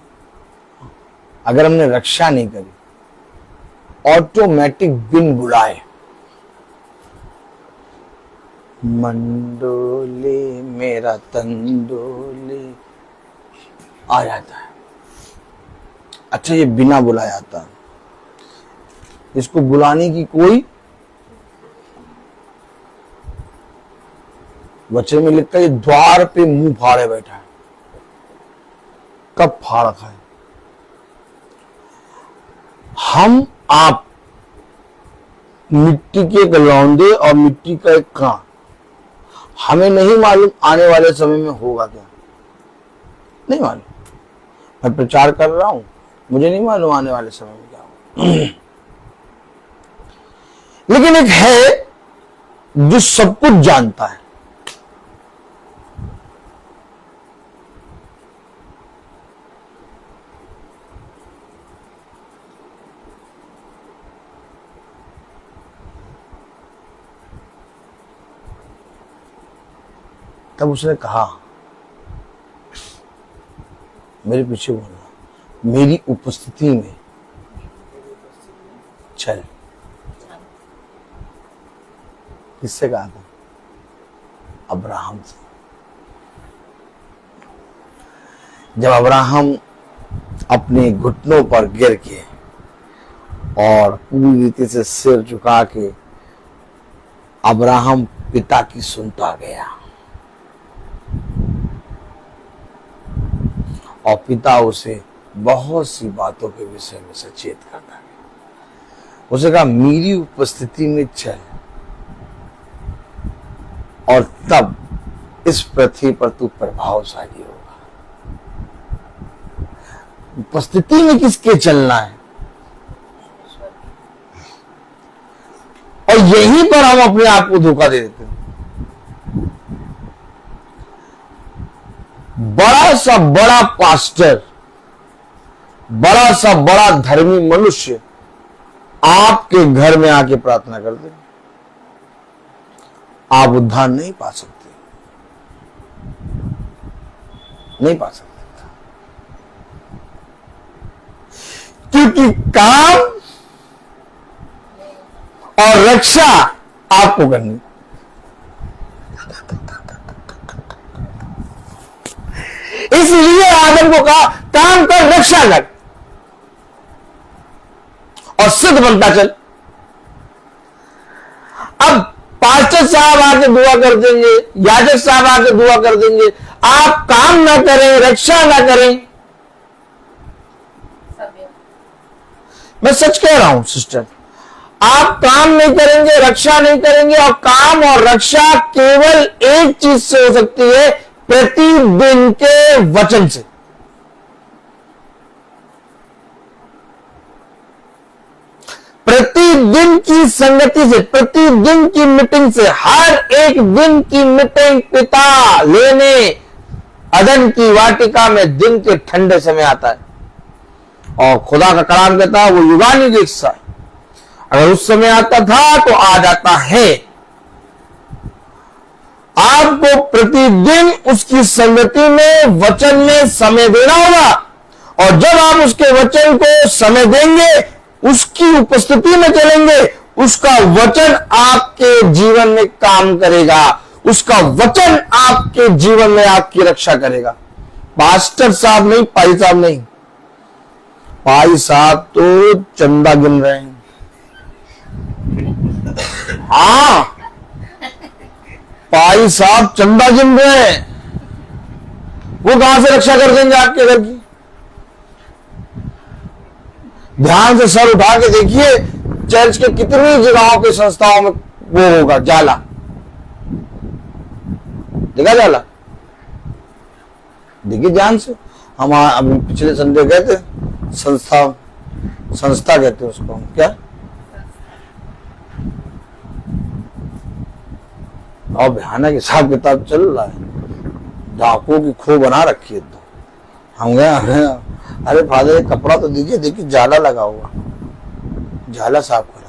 अगर हमने रक्षा नहीं करी, ऑटोमेटिक बिन बुलाए मंडोले मेरा तंडोले आ जाता है। अच्छा, ये बिना बुलाया आता है, इसको बुलाने की कोई, वचन में लिखता है द्वार पे मुंह फाड़े बैठा है। कब फाड़ रखा है? हम आप मिट्टी के एक लौंडे और मिट्टी का एक कां। हमें नहीं मालूम आने वाले समय में होगा क्या, नहीं मालूम। मैं प्रचार कर रहा हूं, मुझे नहीं मालूम आने वाले समय में क्या होगा। लेकिन एक है जो सब कुछ जानता है। तब उसने कहा, मेरे पीछे बोलना, मेरी उपस्थिति में चल। किससे कहा था? अब्राहम से। जब अब्राहम अपने घुटनों पर गिर के और पूरी रीति से सिर झुका के अब्राहम पिता की सुनता गया, और पिता उसे बहुत सी बातों के विषय में सचेत करता है। उसे कहा, मेरी उपस्थिति में चल, और तब इस पृथ्वी पर तू प्रभावशाली होगा। उपस्थिति में किसके चलना है? और यहीं पर हम अपने आप को धोखा दे देते हैं। बड़ा सा बड़ा पास्टर, बड़ा सा बड़ा धर्मी मनुष्य आपके घर में आके प्रार्थना करते, आप उद्धार नहीं पा सकते, नहीं पा सकते, क्योंकि काम और रक्षा आपको करनी। इसलिए आदम को कहा, काम कर, रक्षा कर और सिद्ध बनता चल। अब पास्टर साहब आके दुआ कर देंगे, याजक साहब आके दुआ कर देंगे, आप काम ना करें, रक्षा ना करें। मैं सच कह रहा हूं सिस्टर, आप काम नहीं करेंगे, रक्षा नहीं करेंगे, और काम और रक्षा केवल एक चीज से हो सकती है, प्रतिदिन के वचन से। प्रतिदिन की संगति से, प्रतिदिन की मीटिंग से, हर एक दिन की मीटिंग पिता लेने अदन की वाटिका में दिन के ठंडे समय आता है। और खुदा का कलाम कहता है वो युगानुयुग एक सा, अगर उस समय आता था तो आज आता है। आपको प्रतिदिन उसकी संगति में, वचन में समय देना होगा। और जब आप उसके वचन को समय देंगे, उसकी उपस्थिति में चलेंगे, उसका वचन आपके जीवन में काम करेगा, उसका वचन आपके जीवन में आपकी रक्षा करेगा। पास्टर साहब नहीं, पाई साहब नहीं, पाई साहब तो चंदा गिन रहे हैं। हाँ, पाई साहब चंदा गिन रहे हैं, वो कहां से रक्षा कर देंगे आपके घर की? ध्यान से सर उठा के देखिए, चर्च के कितनी जगहों के संस्थाओं में वो होगा जाला, देखा जाला? देखिए ध्यान से। हम अभी पिछले संडे गए थे, संस्था कहते हैं उसको हम, क्या? और भयानक हिसाब किताब चल रहा है, डाकुओं की खो बना रखी है। तो हम गए, अरे फादर एक कपड़ा तो दीजिए, देखिए जाला लगा हुआ, जाला साफ करा।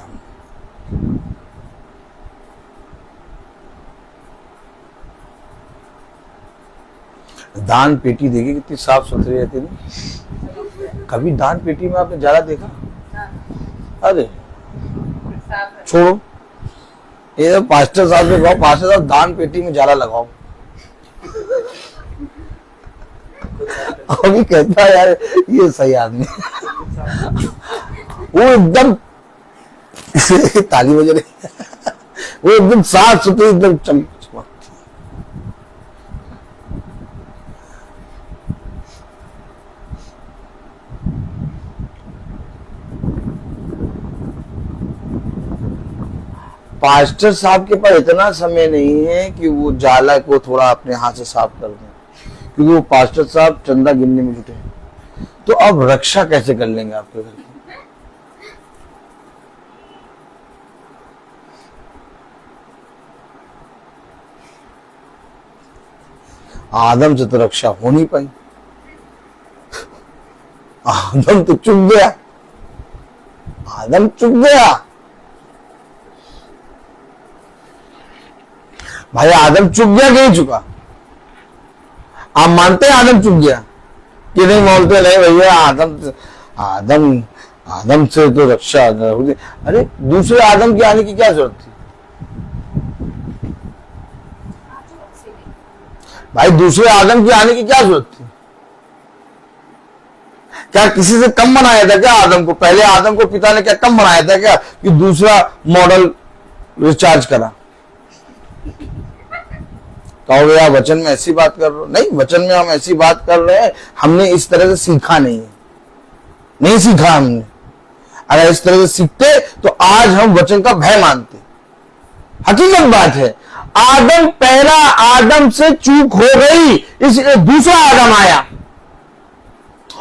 दान पेटी देखिए कितनी साफ सुथरी रहती है। कभी दान पेटी में आपने जाला देखा? अरे छोड़ो, ये पास्टर साहब से कहो, पास्टर साहब दान पेटी में जाला लगाओ। अभी कहता है यार ये सही आदमी। वो एकदम ताली बज रही, वो एकदम साफ सुथरी, एकदम चमकती। पास्टर साहब के पास इतना समय नहीं है कि वो जाला को थोड़ा अपने हाथ से साफ कर दें, क्योंकि वो पास्टर साहब चंदा गिनने में जुटे हैं। तो अब रक्षा कैसे कर लेंगे आपके घर की? आदम से तो रक्षा हो नहीं पाई। आदम तो चुक गया, आदम चुक गया। भाई आदम चुक गया कि नहीं चुका? आप मानते हैं आदम चुक गया कि नहीं? बोलते नहीं भैया, आदम से तो रक्षा होती। अरे दूसरे आदम के आने की क्या जरूरत थी भाई? दूसरे आदम के आने की क्या जरूरत थी? क्या किसी से कम बनाया था क्या आदम को? पहले आदम को पिता ने क्या कम बनाया था क्या कि दूसरा मॉडल रिचार्ज करा? कहोगे यार वचन में ऐसी बात कर रहे हो? नहीं, वचन में हम ऐसी बात कर रहे हैं, हमने इस तरह से सीखा नहीं सीखा हमने। अगर इस तरह से सीखते तो आज हम वचन का भय मानते। हकीकत बात है, आदम, पहला आदम से चूक हो गई, इसलिए दूसरा आदम आया।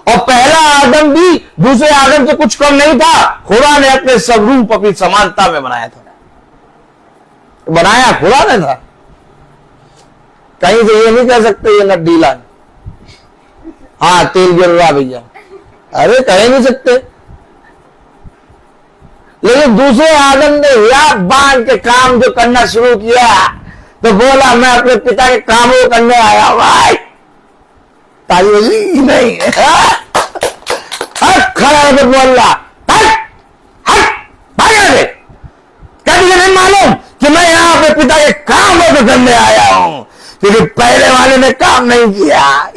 और पहला आदम भी दूसरे आदम से कुछ कम नहीं था। खुदा ने अपने स्वरूप अपनी समानता में बनाया था, बनाया खुदा ने था। कहीं से ये नहीं कह सकते ये नड्डीला, हाँ तेल गिर रहा भैया, अरे कह नहीं सकते। लेकिन दूसरे आदम ने याद बांध के काम जो करना शुरू किया तो बोला मैं अपने पिता के काम को करने आया। भाई ताली बजी नहीं, खड़ा होकर बोल रहा, क्या तुझे नहीं मालूम कि मैं यहाँ अपने पिता के काम को करने आया हूं, क्योंकि पहले वाले ने काम नहीं किया।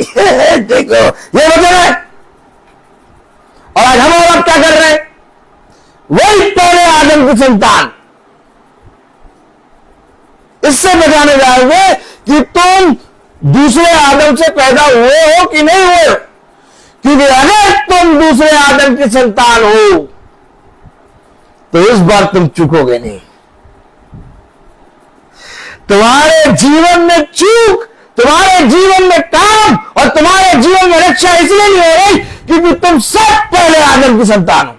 देखो ये वजह है। और आज हम और आप क्या कर रहे हैं? वही पहले आदम की संतान, इससे बचाने जाओगे कि तुम दूसरे आदम से पैदा हुए हो कि नहीं हुए। क्योंकि अगर तुम दूसरे आदम की संतान हो तो इस बार तुम चूकोगे नहीं। तुम्हारे जीवन में चूक, तुम्हारे जीवन में काम और तुम्हारे जीवन में रक्षा इसलिए नहीं हो रही क्योंकि तुम सब पहले आदम की संतान हो।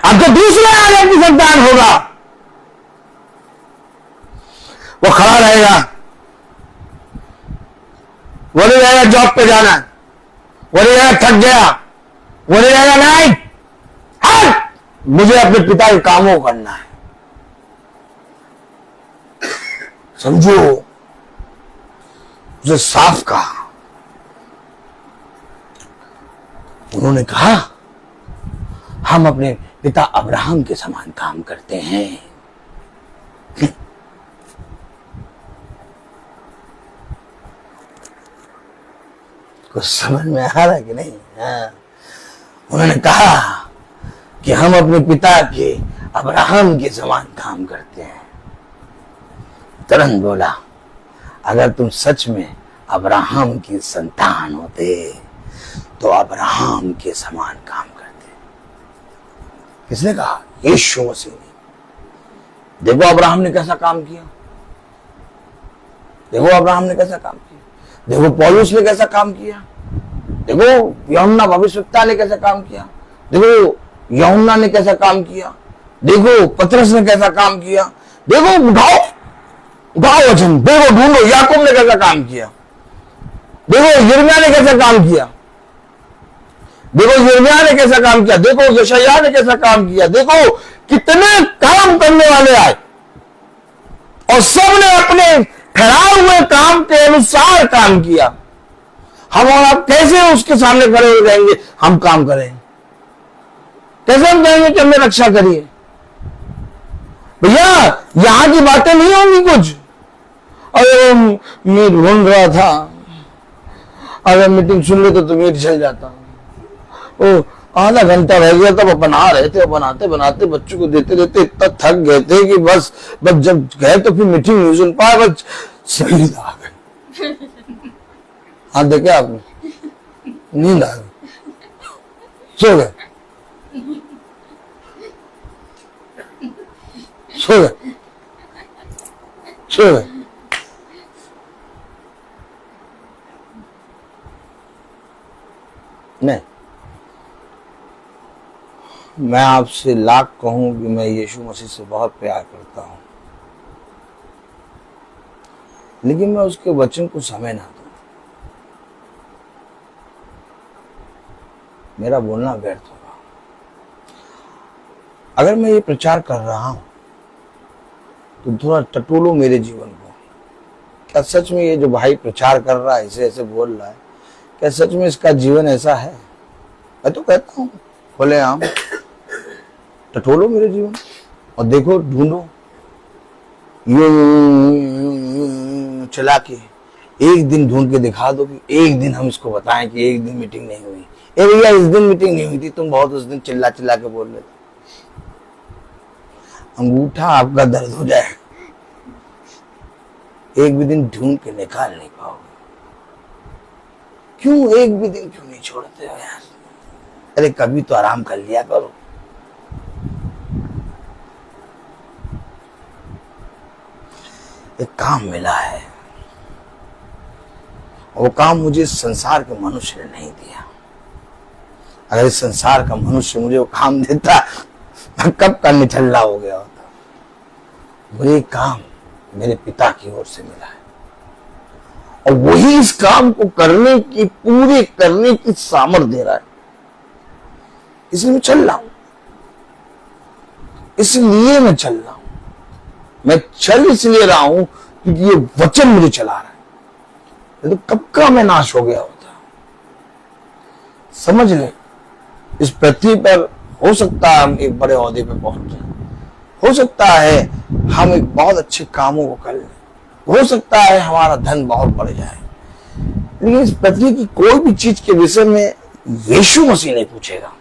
अब तो दूसरे आदम की संतान होगा, वो खड़ा रहेगा, वो नहीं रहेगा जॉब पे जाना, वो नहीं रहेगा थक गया, वो नहीं रहेगा नहीं, हाँ मुझे अपने पिता के कामों को करना है। समझो, उसे साफ कहा। उन्होंने कहा हम अपने पिता अब्राहम के समान काम करते हैं। कुछ समझ में आ रहा है कि नहीं? हाँ। उन्होंने कहा कि हम अपने पिता के अब्राहम के समान काम करते हैं। तुरंत बोला, अगर तुम सच में अब्राहम की संतान होते तो अब्राहम के समान काम करते। किसने कहा? यीशु मसीह ने। देखो अब्राहम ने कैसा काम किया, देखो अब्राहम ने कैसा काम किया, देखो पौलुस ने कैसा काम किया, देखो यूहन्ना भविष्यवक्ता ने कैसा काम किया, देखो यूहन्ना ने कैसा काम किया, देखो पतरस ने कैसा काम किया, देखो उठाओ उठाओ वचन, देखो ढूंढो याकूब ने कैसा काम किया, देखो यिर्मयाह ने कैसा काम किया, देखो यिर्मयाह ने कैसा काम किया, देखो यशायाह ने कैसा काम किया, देखो कितने काम करने वाले आए और सबने अपने ठहराए हुए काम के अनुसार काम किया। हम और आप कैसे उसके सामने खड़े हो जाएंगे? हम काम करें कैसे? हम कहेंगे कि हमें रक्षा करिए? भैया यहां की बातें नहीं होंगी कुछ। अरे मैं ढूंढ रहा था, अगर मीटिंग सुन ले तो मीट चल जाता। ओ आधा घंटा रह गया, तब बना रहे थे, बनाते बनाते बच्चों को देते देते इतना थक गए थे कि बस जब गए तो फिर मीटिंग नहीं सुन पाए, बस नींद आ गई। हाँ देखे आपने, नींद आ गई, सो गए सो गए सो गए। नहीं, मैं आपसे लाख कहूं कि मैं यीशु मसीह से बहुत प्यार करता हूं, लेकिन मैं उसके वचन को समय ना दूं, मेरा बोलना व्यर्थ होगा। अगर मैं ये प्रचार कर रहा हूं तो थोड़ा टटोलो मेरे जीवन को। क्या सच में ये जो भाई प्रचार कर रहा है, ऐसे ऐसे बोल रहा है, क्या सच में इसका जीवन ऐसा है? मैं तो कहता हूं खोले आम टटोलो मेरे जीवन और देखो, ढूंढो, यूं चला के एक दिन ढूंढ के दिखा दो कि एक दिन हम इसको बताएं कि एक दिन मीटिंग नहीं हुई। ए भैया इस दिन मीटिंग नहीं हुई थी, तुम बहुत उस दिन चिल्ला चिल्ला के बोल रहे थे। अंगूठा आपका दर्द हो जाए, एक भी दिन ढूंढ के निकाल नहीं पाओगे। क्यों एक भी दिन क्यों नहीं छोड़ते हो यार? अरे कभी तो आराम कर लिया करो। एक काम मिला है, वो काम मुझे इस संसार के मनुष्य ने नहीं दिया। अगर इस संसार का मनुष्य मुझे वो काम देता, मैं कब का निठल्ला हो गया होता। मुझे काम मेरे पिता की ओर से मिला है और वही इस काम को करने की, पूरे करने की सामर्थ दे रहा है। इसलिए मैं चल रहा हूं, इसलिए मैं चल रहा हूं। मैं चल इसलिए रहा हूं क्योंकि ये वचन मुझे चला रहा है। तो कब का मैं नाश हो गया होता। समझ ले, इस पृथ्वी पर हो सकता है हम एक बड़े ओहदे पे पहुंच जाए, हो सकता है हम एक बहुत अच्छे कामों को कर लें, हो सकता है हमारा धन बहुत बढ़ जाए, लेकिन इस पृथ्वी की कोई भी चीज के विषय में यीशु मसीह नहीं पूछेगा।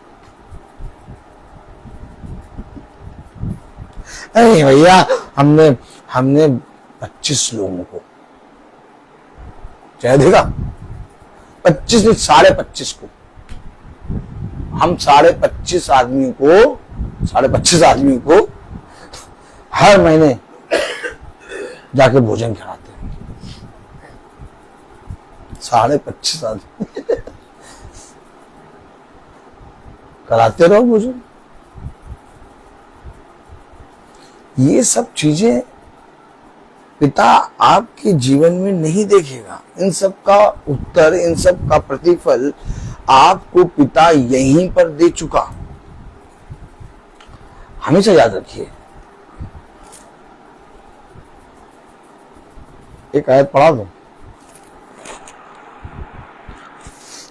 अरे भैया हमने 25 लोगों को चाहे देखा, 25 नहीं 25.5 को, हम 25.5 आदमियों को हर महीने जाके भोजन कराते हैं। 25.5 आदमी कराते रहो भोजन। ये सब चीजें पिता आपके जीवन में नहीं देखेगा। इन सब का उत्तर, इन सब का प्रतिफल आपको पिता यहीं पर दे चुका। हमेशा याद रखिए। एक आयत पढ़ा दो,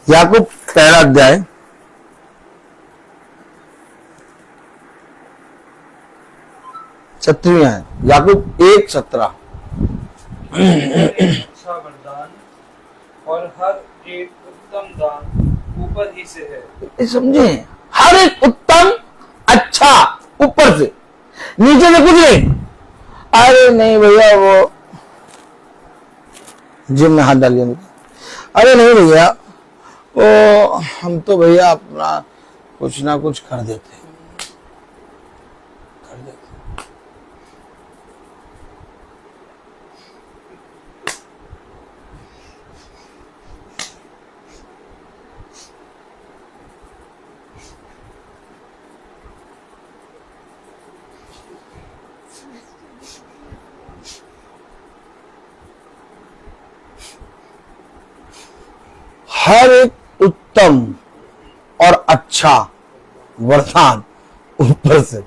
याकूब पहला अध्याय 17वीं आयत, याकूब 1:17। अच्छा वरदान और हर एक उत्तम दान ऊपर ही से है। ये समझे, हर एक उत्तम अच्छा ऊपर से, नीचे से कुछ नहीं। अरे नहीं भैया, वो जिम में हाथ डालिए। अरे नहीं भैया, वो हम तो भैया अपना कुछ ना कुछ कर देते। हर एक उत्तम और अच्छा वरदान ऊपर से।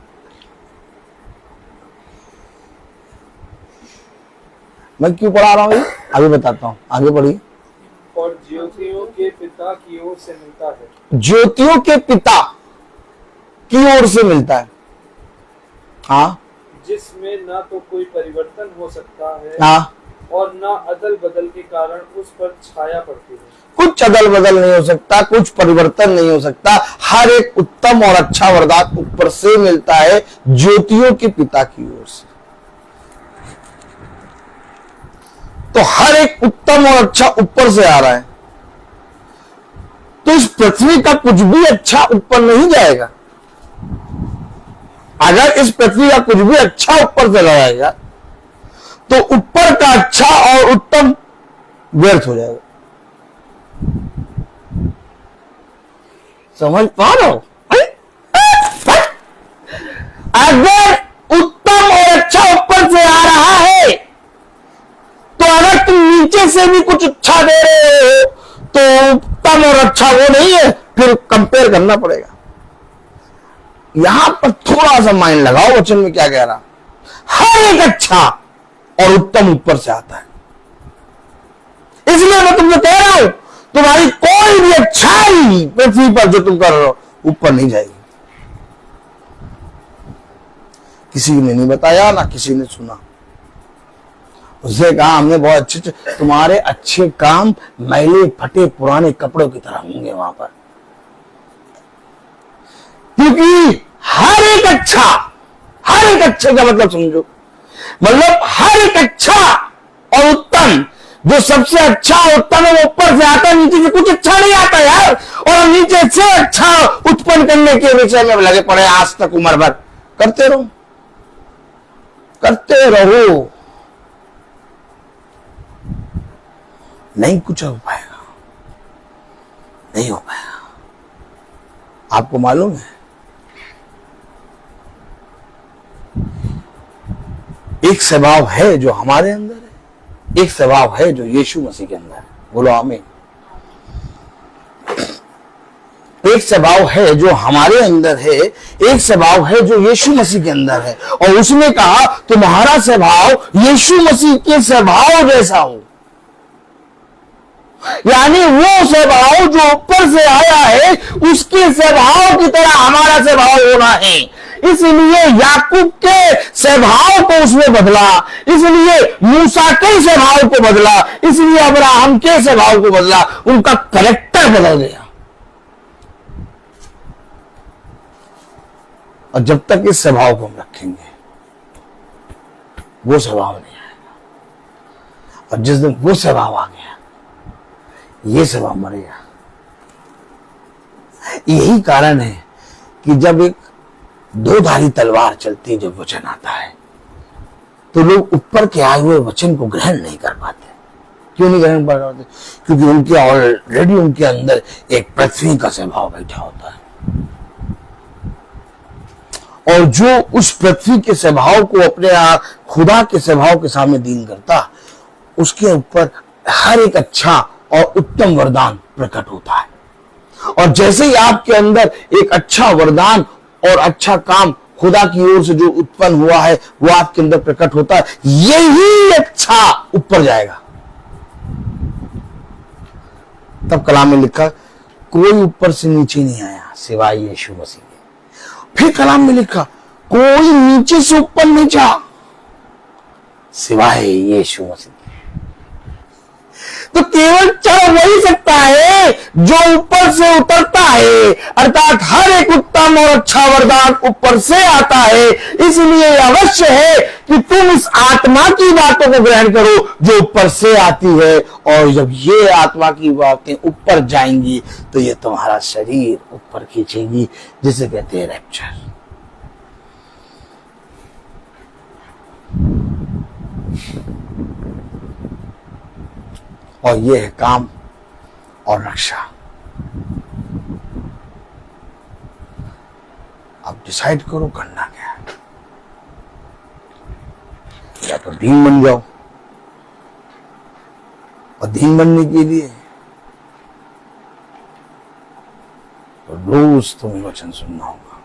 मैं क्यों पढ़ा रहा हूं, अभी बताता हूं, आगे पढ़िए। और ज्योतियों के पिता की ओर से मिलता है। ज्योतियों के पिता की ओर से मिलता है। हाँ, जिसमें ना तो कोई परिवर्तन हो सकता है, हाँ, और ना अदल बदल के कारण उस पर छाया पड़ती है। कुछ अदल बदल नहीं हो सकता, कुछ परिवर्तन नहीं हो सकता। हर एक उत्तम और अच्छा वरदान ऊपर से मिलता है, ज्योतियों के पिता की ओर से। तो हर एक उत्तम और अच्छा ऊपर से आ रहा है। तो इस पृथ्वी का कुछ भी अच्छा ऊपर नहीं जाएगा। अगर इस पृथ्वी का कुछ भी अच्छा ऊपर से लगाएगा तो ऊपर का अच्छा और उत्तम व्यर्थ हो जाएगा। समझ पा रहे हो? अगर उत्तम और अच्छा ऊपर से आ रहा है तो अगर तुम नीचे से भी कुछ अच्छा दे रहे हो तो उत्तम और अच्छा वो नहीं है, फिर कंपेयर करना पड़ेगा। यहां पर थोड़ा सा माइंड लगाओ, वचन में क्या कह रहा। हर एक अच्छा और उत्तम ऊपर से आता है। इसलिए मैं तुमसे कह रहा हूं, तुम्हारी कोई भी अच्छाई पृथ्वी पर जो तुम कर रहे हो ऊपर नहीं जाएगी। किसी ने नहीं बताया, ना किसी ने सुना। उसने कहा हमने बहुत अच्छे, तुम्हारे अच्छे काम मैले फटे पुराने कपड़ों की तरह होंगे वहां पर। क्योंकि हर एक अच्छे का मतलब समझो, मतलब हर एक अच्छा और उत्तम, जो सबसे अच्छा उत्तम है वो ऊपर से आता है, नीचे से कुछ अच्छा नहीं आता यार। और नीचे से अच्छा उत्पन्न करने के विषय में लगे पड़े आज तक उम्र भर। करते रहो, नहीं कुछ हो पाएगा, नहीं हो पाएगा। आपको मालूम है, एक स्वभाव है जो हमारे अंदर है, एक स्वभाव है जो यीशु मसीह के अंदर है। बोलो आमीन। एक स्वभाव है जो हमारे अंदर है, एक स्वभाव है जो यीशु मसीह के अंदर है। और उसने कहा तुम्हारा स्वभाव यीशु मसीह के स्वभाव जैसा हो। यानी वो स्वभाव जो ऊपर से आया है उसके स्वभाव की तरह हमारा स्वभाव होना है। इसलिए याकूब के स्वभाव को उसने बदला, इसलिए मूसा के स्वभाव को बदला, इसलिए अब्राहम के स्वभाव को बदला। उनका कैरेक्टर बदल गया। और जब तक इस स्वभाव को हम रखेंगे वो स्वभाव नहीं आएगा। और जिस दिन वो स्वभाव आ गया ये स्वभाव मरेगा। यही कारण है कि जब एक दो-धारी तलवार चलती है, जब वचन आता है तो लोग ऊपर के आए हुए वचन को ग्रहण नहीं कर पाते। क्यों नहीं ग्रहण कर पाते? क्योंकि उनके ऑलरेडी उनके अंदर एक पृथ्वी का स्वभाव बैठा होता है। और जो उस पृथ्वी के स्वभाव को अपने खुदा के स्वभाव के सामने दीन करता, उसके ऊपर हर एक अच्छा और उत्तम वरदान प्रकट होता है। और जैसे ही आपके अंदर एक अच्छा वरदान और अच्छा काम खुदा की ओर से जो उत्पन्न हुआ है वो आपके अंदर प्रकट होता है, यही अच्छा ऊपर जाएगा। तब कलाम में लिखा, कोई ऊपर से नीचे नहीं आया सिवाय यीशु मसीह के। फिर कलाम में लिखा, कोई नीचे से ऊपर नहीं जा सिवाय यीशु मसीह। तो केवल चढ़ वही सकता है जो ऊपर से उतरता है, अर्थात हर एक उत्तम और अच्छा वरदान ऊपर से आता है। इसलिए अवश्य है कि तुम इस आत्मा की बातों को ग्रहण करो जो ऊपर से आती है, और जब ये आत्मा की बातें ऊपर जाएंगी तो ये तुम्हारा शरीर ऊपर खींचेगी, जिसे कहते हैं रैप्चर। और ये है काम और रक्षा। अब डिसाइड करो करना क्या है। या तो दीन बन जाओ, और दीन बनने के लिए तो रोज तुम्हें वचन सुनना होगा।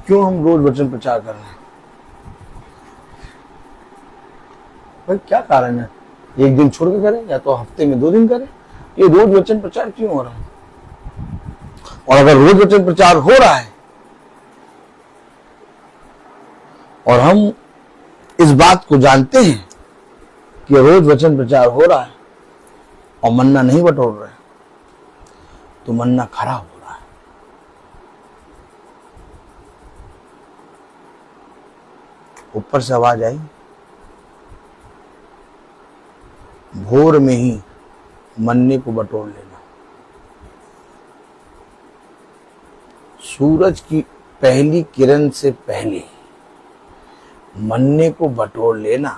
क्यों हम रोज वचन प्रचार कर रहे हैं भाई? क्या कारण है? एक दिन छोड़ के करें या तो हफ्ते में 2 दिन करें? ये रोज वचन प्रचार क्यों हो रहा है? और अगर रोज वचन प्रचार हो रहा है और हम इस बात को जानते हैं कि रोज वचन प्रचार हो रहा है और मन्ना नहीं बटोर रहे, तो मन्ना खराब हो रहा है। ऊपर से आवाज आई, भोर में ही मन्ने को बटोर लेना। सूरज की पहली किरण से पहले मन्ने को बटोर लेना।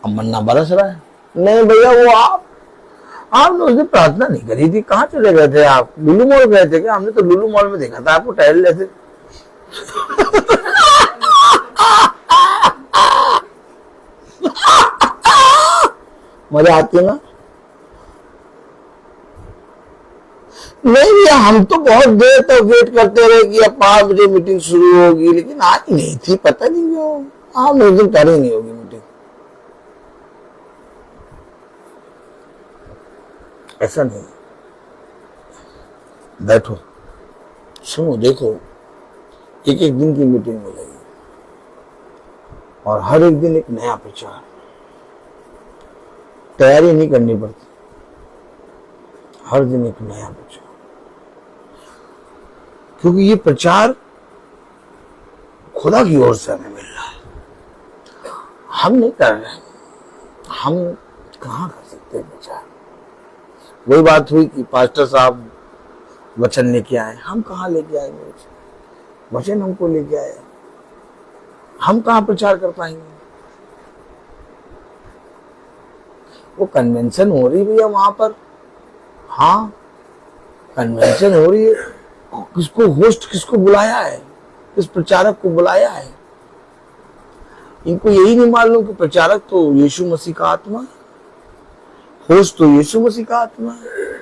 अब मन्ना बरस रहा है। नहीं भैया, वो आपने उस दिन प्रार्थना नहीं करी थी, कहाँ चले गए थे आप? लुलु मॉल गए थे क्या? हमने तो लुलु मॉल में देखा था आपको टहल रहे थे। मजा आती है ना? नहीं भैया, हम तो बहुत देर तक वेट करते रहे कि अब 5 बजे मीटिंग शुरू होगी, लेकिन आज नहीं थी, पता नहीं क्यों। आप उस दिन कर ही नहीं होगी मीटिंग। ऐसा नहीं, बैठो, सुनो, देखो, एक एक दिन की मीटिंग मिलेगी और हर एक दिन एक नया प्रचार। तैयारी नहीं करनी पड़ती, हर दिन एक नया प्रचार, क्योंकि ये प्रचार खुदा की ओर से हमें मिल रहा है। हम नहीं कर रहे, हम कहाँ कर सकते हैं प्रचार? वही बात हुई कि पास्टर साहब वचन लेके आए, हम कहाँ लेके आएंगे? वचन हमको लेके आए, हम कहाँ प्रचार कर पाएंगे? वो कन्वेंशन हो रही भैया वहां पर, हाँ कन्वेंशन हो रही है। किसको होस्ट, किसको बुलाया है, किस प्रचारक को बुलाया है? इनको यही नहीं मालूम कि प्रचारक तो यीशु मसीह का आत्मा है, होस्ट तो यीशु मसीह का आत्मा है।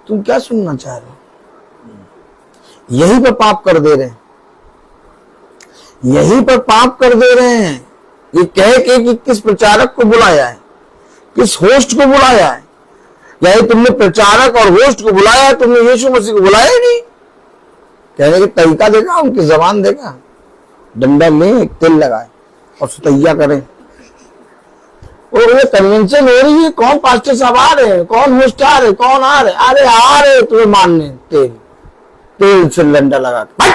तुम क्या सुनना चाह रहे हो? यहीं पर पाप कर दे रहे हैं, यहीं पर पाप कर दे रहे हैं। ये कह के कि किस प्रचारक को बुलाया है, किस होस्ट को बुलाया है। यही तुमने प्रचारक और होस्ट को बुलाया है, तुमने यीशु मसीह को बुलाया ही नहीं। कहने का तरीका देखा, उनकी जबान देखा, डंडा लें, तेल लगाए और सुतैया करें। और ये कन्वेंशन हो रही है, कौन पास्टर साहब आ रहे हैं, कौन होस्ट आ रहे, कौन आ रहे? अरे आ रहे तुम्हें मानने, तेल से डंडा लगा के।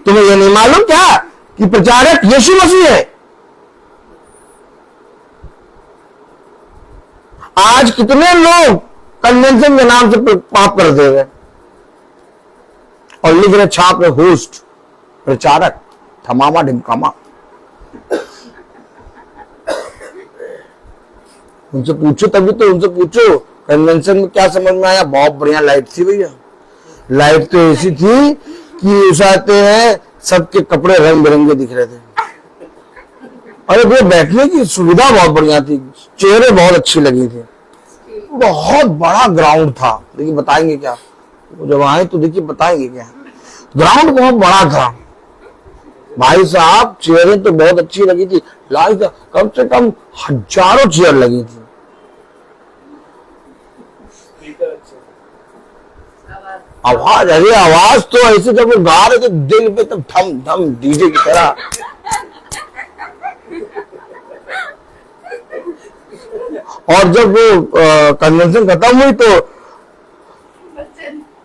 तुम्हें ये नहीं मालूम क्या कि प्रचारक यीशु मसीह है? आज कितने लोग कन्वेंशन के नाम से पाप कर दे रहे और लिख रहे छाप रहे होस्ट, प्रचारक, थमामा ढिमकामा। उनसे पूछो, तभी तो उनसे पूछो कन्वेंशन में क्या समझ में आया। बहुत बढ़िया लाइट थी भैया, लाइट तो ऐसी थी कि उस आते हैं सबके कपड़े रंग बिरंगे दिख रहे थे। अरे वो बैठने की सुविधा बहुत बढ़िया थी, चेयरें बहुत अच्छी लगी थी, बहुत बड़ा ग्राउंड था। देखिए बताएंगे क्या, वो जब आए तो देखिए बताएंगे क्या, ग्राउंड बहुत बड़ा था भाई साहब। चेयरें तो बहुत अच्छी लगी थी, लाइट कम से कम हजारों चेयर लगी थी। आवाज, अरे आवाज तो ऐसे जब वो गा रहे थे दिल पे तब धम धम डीजे की तरह। और जब वो कन्वेंशन खत्म हुई तो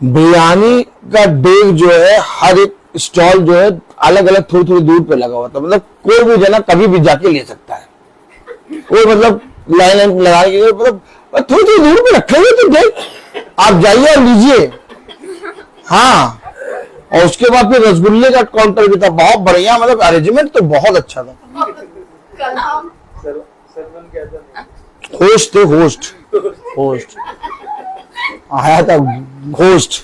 बिरयानी का डेग जो है हर एक स्टॉल जो है अलग अलग थोड़ी थोड़ी दूर पे लगा हुआ था। मतलब कोई भी जना कभी भी जाके ले सकता है, कोई मतलब लाइन लगा के मतलब थोड़ी थोड़ी दूर पे रखे हुए थे डेग, आप जाइए और लीजिए। हाँ, और उसके बाद फिर रसगुल्ले का काउंटर भी था, बहुत बढ़िया, मतलब अरेंजमेंट तो बहुत अच्छा था। होस्ट थे, होस्ट आया था, घोस्ट।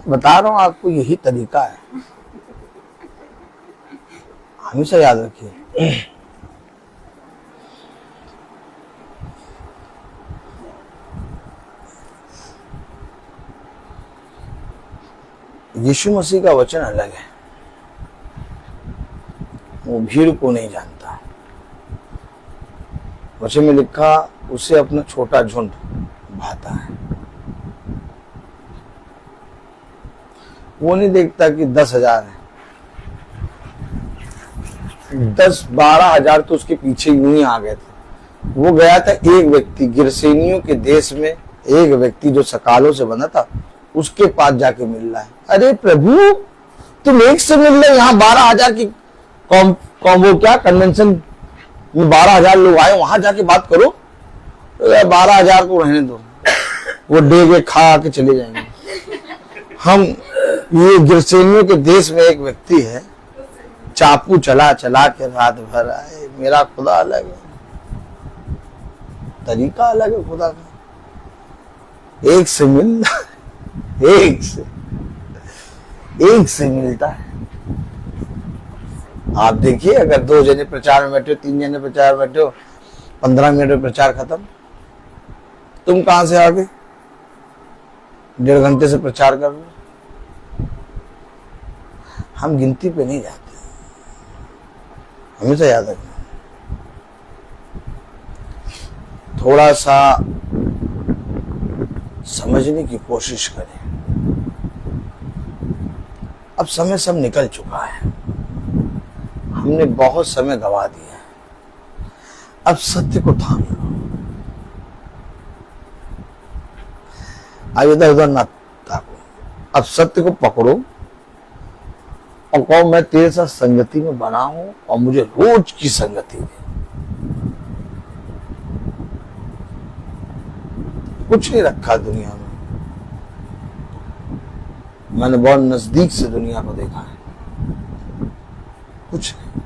बता रहा हूं आपको, यही तरीका है, हमेशा याद रखिए। यीशु मसीह का वचन अलग है, वो भीड़ को नहीं जानता। वचन में लिखा, उसे अपना छोटा झुंड भाता है। वो नहीं देखता कि 10,000 है, 10-12 हजार तो उसके पीछे यूं ही आ गए थे। वो गया था एक व्यक्ति, गिरसेनियों के देश में एक व्यक्ति जो सकालों से बना था, उसके पास जाके मिल रहा है। अरे प्रभु, तुम एक से मिल रहे, यहाँ 12,000 की कॉम्बो क्या कन्वेंशन में 12,000 लोग आए, वहां जाके बात करो। तो 12,000 को रहने दो, वो डेगे खा के चले जाएंगे। हम ये गिरसेनियों के देश में एक व्यक्ति है, चाकू चला चला के रात भर आए। मेरा खुदा अलग है, तरीका अलग है खुदा का। एक से मिलना, एक से मिलता है। आप देखिए, अगर 2 जने प्रचार में बैठे हो, 3 जने प्रचार में बैठे हो, 15 मिनट में प्रचार खत्म। तुम कहां से आ गए? 1.5 घंटे से प्रचार कर रहे हो। हम गिनती पे नहीं जाते, हमेशा याद रखना। थोड़ा सा समझने की कोशिश करें। अब समय सब निकल चुका है, हमने बहुत समय गवा दिया है। अब सत्य को थाम लो, अब इधर उधर ना ताको। अब सत्य को पकड़ो और कहो, मैं तेरे साथ संगति में बना हूं और मुझे रोज की संगति दे। कुछ नहीं रखा दुनिया में, मैंने बहुत नजदीक से दुनिया को देखा है। कुछ नहीं,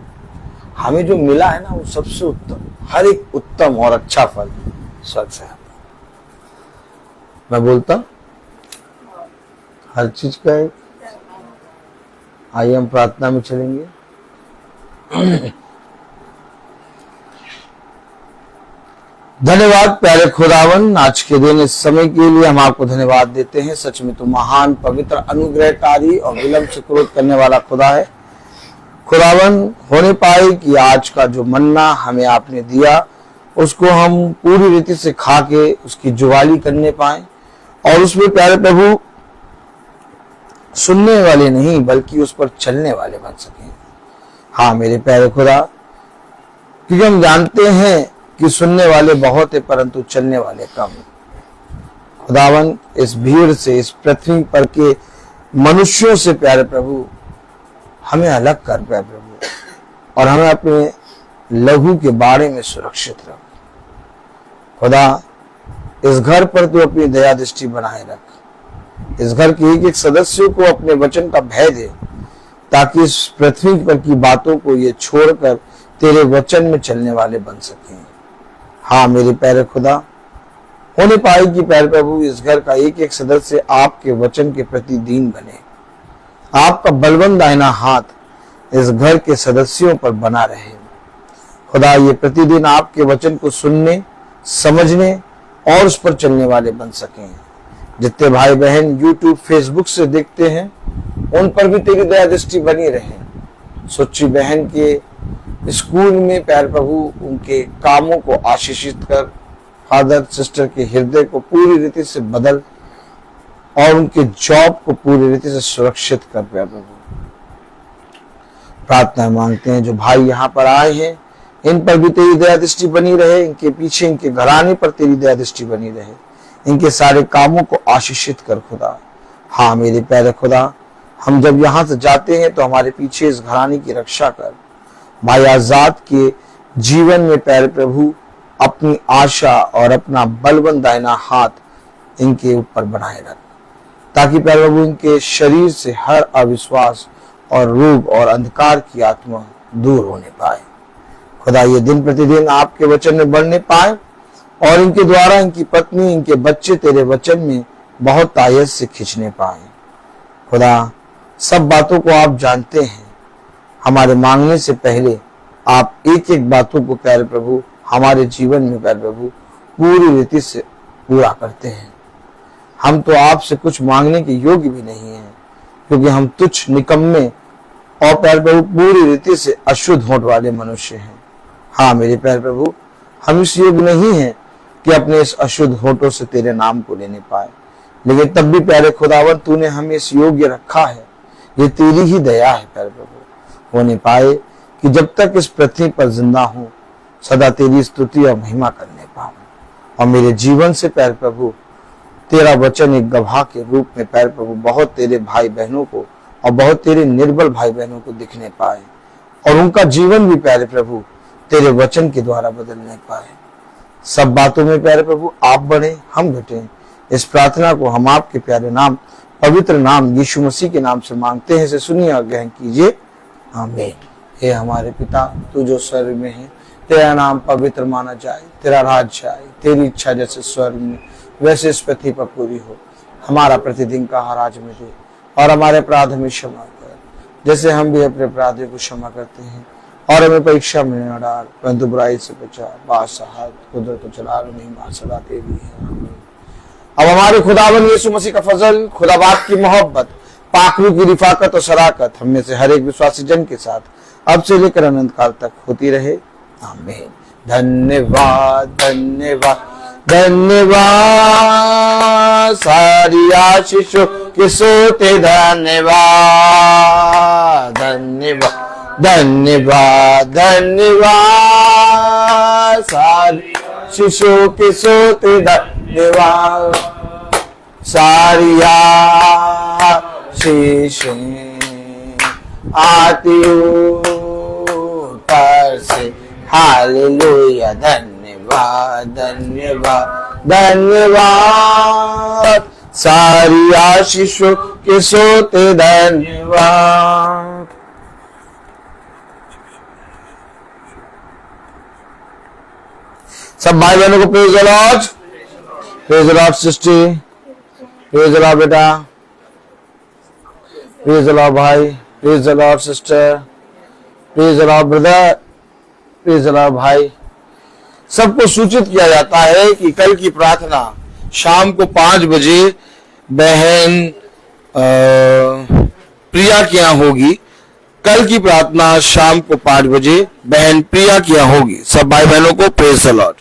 हमें जो मिला है ना, वो सबसे उत्तम, हर एक उत्तम और अच्छा फल स्वर्ग से आता। मैं बोलता हर चीज का है। आइए हम प्रार्थना में चलेंगे। धन्यवाद प्यारे खुदावन, आज के दिन इस समय के लिए हम आपको धन्यवाद देते हैं। सच में तो महान, पवित्र, अनुग्रहकारी और विलंब से क्रोध करने वाला खुदा है। खुदावन, होने पाए कि आज का जो मन्ना हमें आपने दिया, उसको हम पूरी रीति से खा के उसकी जुगाली करने पाए और उसमें प्यारे प्रभु सुनने वाले नहीं बल्कि उस पर चलने वाले बन सके। हाँ मेरे प्यारे खुदा, क्योंकि हम जानते हैं कि सुनने वाले बहुत है परंतु चलने वाले कम। खुदावन, इस भीड़ से, इस पृथ्वी पर के मनुष्यों से प्यारे प्रभु हमें अलग कर प्यारे प्रभु, और हमें अपने लहू के बारे में सुरक्षित रख। खुदा, इस घर पर तू अपनी दया दृष्टि बनाए रख। इस घर के एक एक सदस्य को अपने वचन का भय दे, ताकि इस पृथ्वी पर की बातों को ये छोड़कर तेरे वचन में चलने वाले बन सकें। हाँ मेरे प्यारे खुदा, होने पाए कि प्यारे प्रभु इस घर का एक एक सदस्य आपके वचन के प्रति दीन बने। आपका बलवंत दाहिना हाथ इस घर के सदस्यों पर बना रहे। खुदा ये प्रतिदिन आपके वचन को सुनने, समझने और उस पर चलने वाले बन सकें। जितने भाई बहन YouTube, फेसबुक से देखते हैं उन पर भी तेरी दया दृष्टि बनी रहे। सुच्ची बहन के स्कूल में प्यारे प्रभु उनके कामों को आशीषित कर, फादर सिस्टर के हृदय को पूरी रीति से बदल और उनके जॉब को पूरी रीति से सुरक्षित कर प्यारे प्रभु। प्रार्थना मांगते हैं जो भाई यहाँ पर आए हैं इन पर भी तेरी दया दृष्टि बनी रहे, इनके पीछे इनके घराने पर तेरी दया दृष्टि बनी रहे, इनके सारे कामों को आशीषित कर खुदा। हाँ मेरे प्यारे खुदा, हम जब यहाँ से जाते हैं तो हमारे पीछे इस घराने की रक्षा कर। भाई आजाद के जीवन में प्यारे प्रभु अपनी आशा और अपना बलवंत दाहिना हाथ इनके ऊपर बनाए रख, ताकि प्यारे प्रभु इनके शरीर से हर अविश्वास और रोग और अंधकार की आत्मा दूर होने पाए। खुदा ये दिन प्रतिदिन आपके वचन में बढ़ने पाए और इनके द्वारा इनकी पत्नी, इनके बच्चे तेरे वचन में बहुत तायत से खींचने पाए। खुदा सब बातों को आप जानते हैं। हमारे मांगने से पहले आप एक एक बातों को प्यारे प्रभु हमारे जीवन में प्यारे प्रभु पूरी रीति से पूरा करते हैं। हम तो आपसे कुछ मांगने के योग्य भी नहीं हैं, क्योंकि हम तुच्छ, निकम्मे और प्यारे प्रभु पूरी रीति से अशुद्ध होठ वाले मनुष्य हैं। हाँ मेरे प्यारे प्रभु, हम इस योग्य नहीं हैं कि अपने इस अशुद्ध होठों से तेरे नाम को लेने पाए, लेकिन तब भी प्यारे खुदावन तूने हमें इस योग्य रखा है। ये तेरी ही दया है प्यारे प्रभु। होने पाए कि जब तक इस पृथ्वी पर जिंदा हूं सदा तेरी स्तुति और महिमा करने पाऊं, और मेरे जीवन से प्यारे प्रभु तेरा वचन एक गवाह के रूप में प्यारे प्रभु बहुत तेरे भाई बहनों को और बहुत तेरे निर्बल भाई बहनों को दिखने पाए, और उनका जीवन भी प्यारे प्रभु तेरे वचन के द्वारा बदलने पाए। सब बातों में प्यारे प्रभु आप बढ़े, हम घटे। इस प्रार्थना को हम आपके प्यारे नाम, पवित्र नाम यीशु मसीह के नाम से मांगते हैं। इसे सुनिए और ग्रहण कीजिए। आमीन। हे हमारे पिता, तू जो स्वर्ग में है, तेरा नाम पवित्र माना जाए, तेरा राज्य आए, तेरी इच्छा जैसे स्वर्ग में वैसे इस पृथ्वी पर पूरी हो। हमारा प्रतिदिन का आहार आज में दे, और हमारे अपराध हमें क्षमा कर, जैसे हम भी अपने अपराधियों को क्षमा करते हैं, और हमें परीक्षा में न डाल, परंतु बुराई से बचा। बादशाहत, कुदरत, जलाल, महिमा सदा तेरी है। आमीन। अब हमारे खुदावन यीशु मसीह का फजल, खुदा बाप की मोहब्बत, पाकरू की रिफाकत और शराकत हम में से हर एक विश्वासी जन के साथ अब से लेकर अनंत काल तक होती रहे। आमीन। धन्यवाद, धन्यवाद, धन्यवाद। सारी आशीषों के सोते धन्यवाद, धन्यवाद, धन्यवाद, धन्यवाद। सारी आशीषों के सोते धन्यवाद। सारी आशीषें आती ऊपर से, हालेलुया। धन्यवाद, धन्यवाद, धन्यवाद। सारी आशीषों के सोते धन्यवाद। सब भाई बहनों को praise the Lord, praise the Lord sister, praise the Lord बेटा, प्रेज द लॉर्ड भाई, praise the Lord sister, praise the Lord brother, praise the Lord भाई। सबको सूचित किया जाता है कि कल की प्रार्थना शाम को 5 बजे बहन प्रिया के यहाँ होगी। कल की प्रार्थना शाम को 5 बजे बहन प्रिया के यहाँ होगी। सब भाई बहनों को प्रेज द लॉर्ड।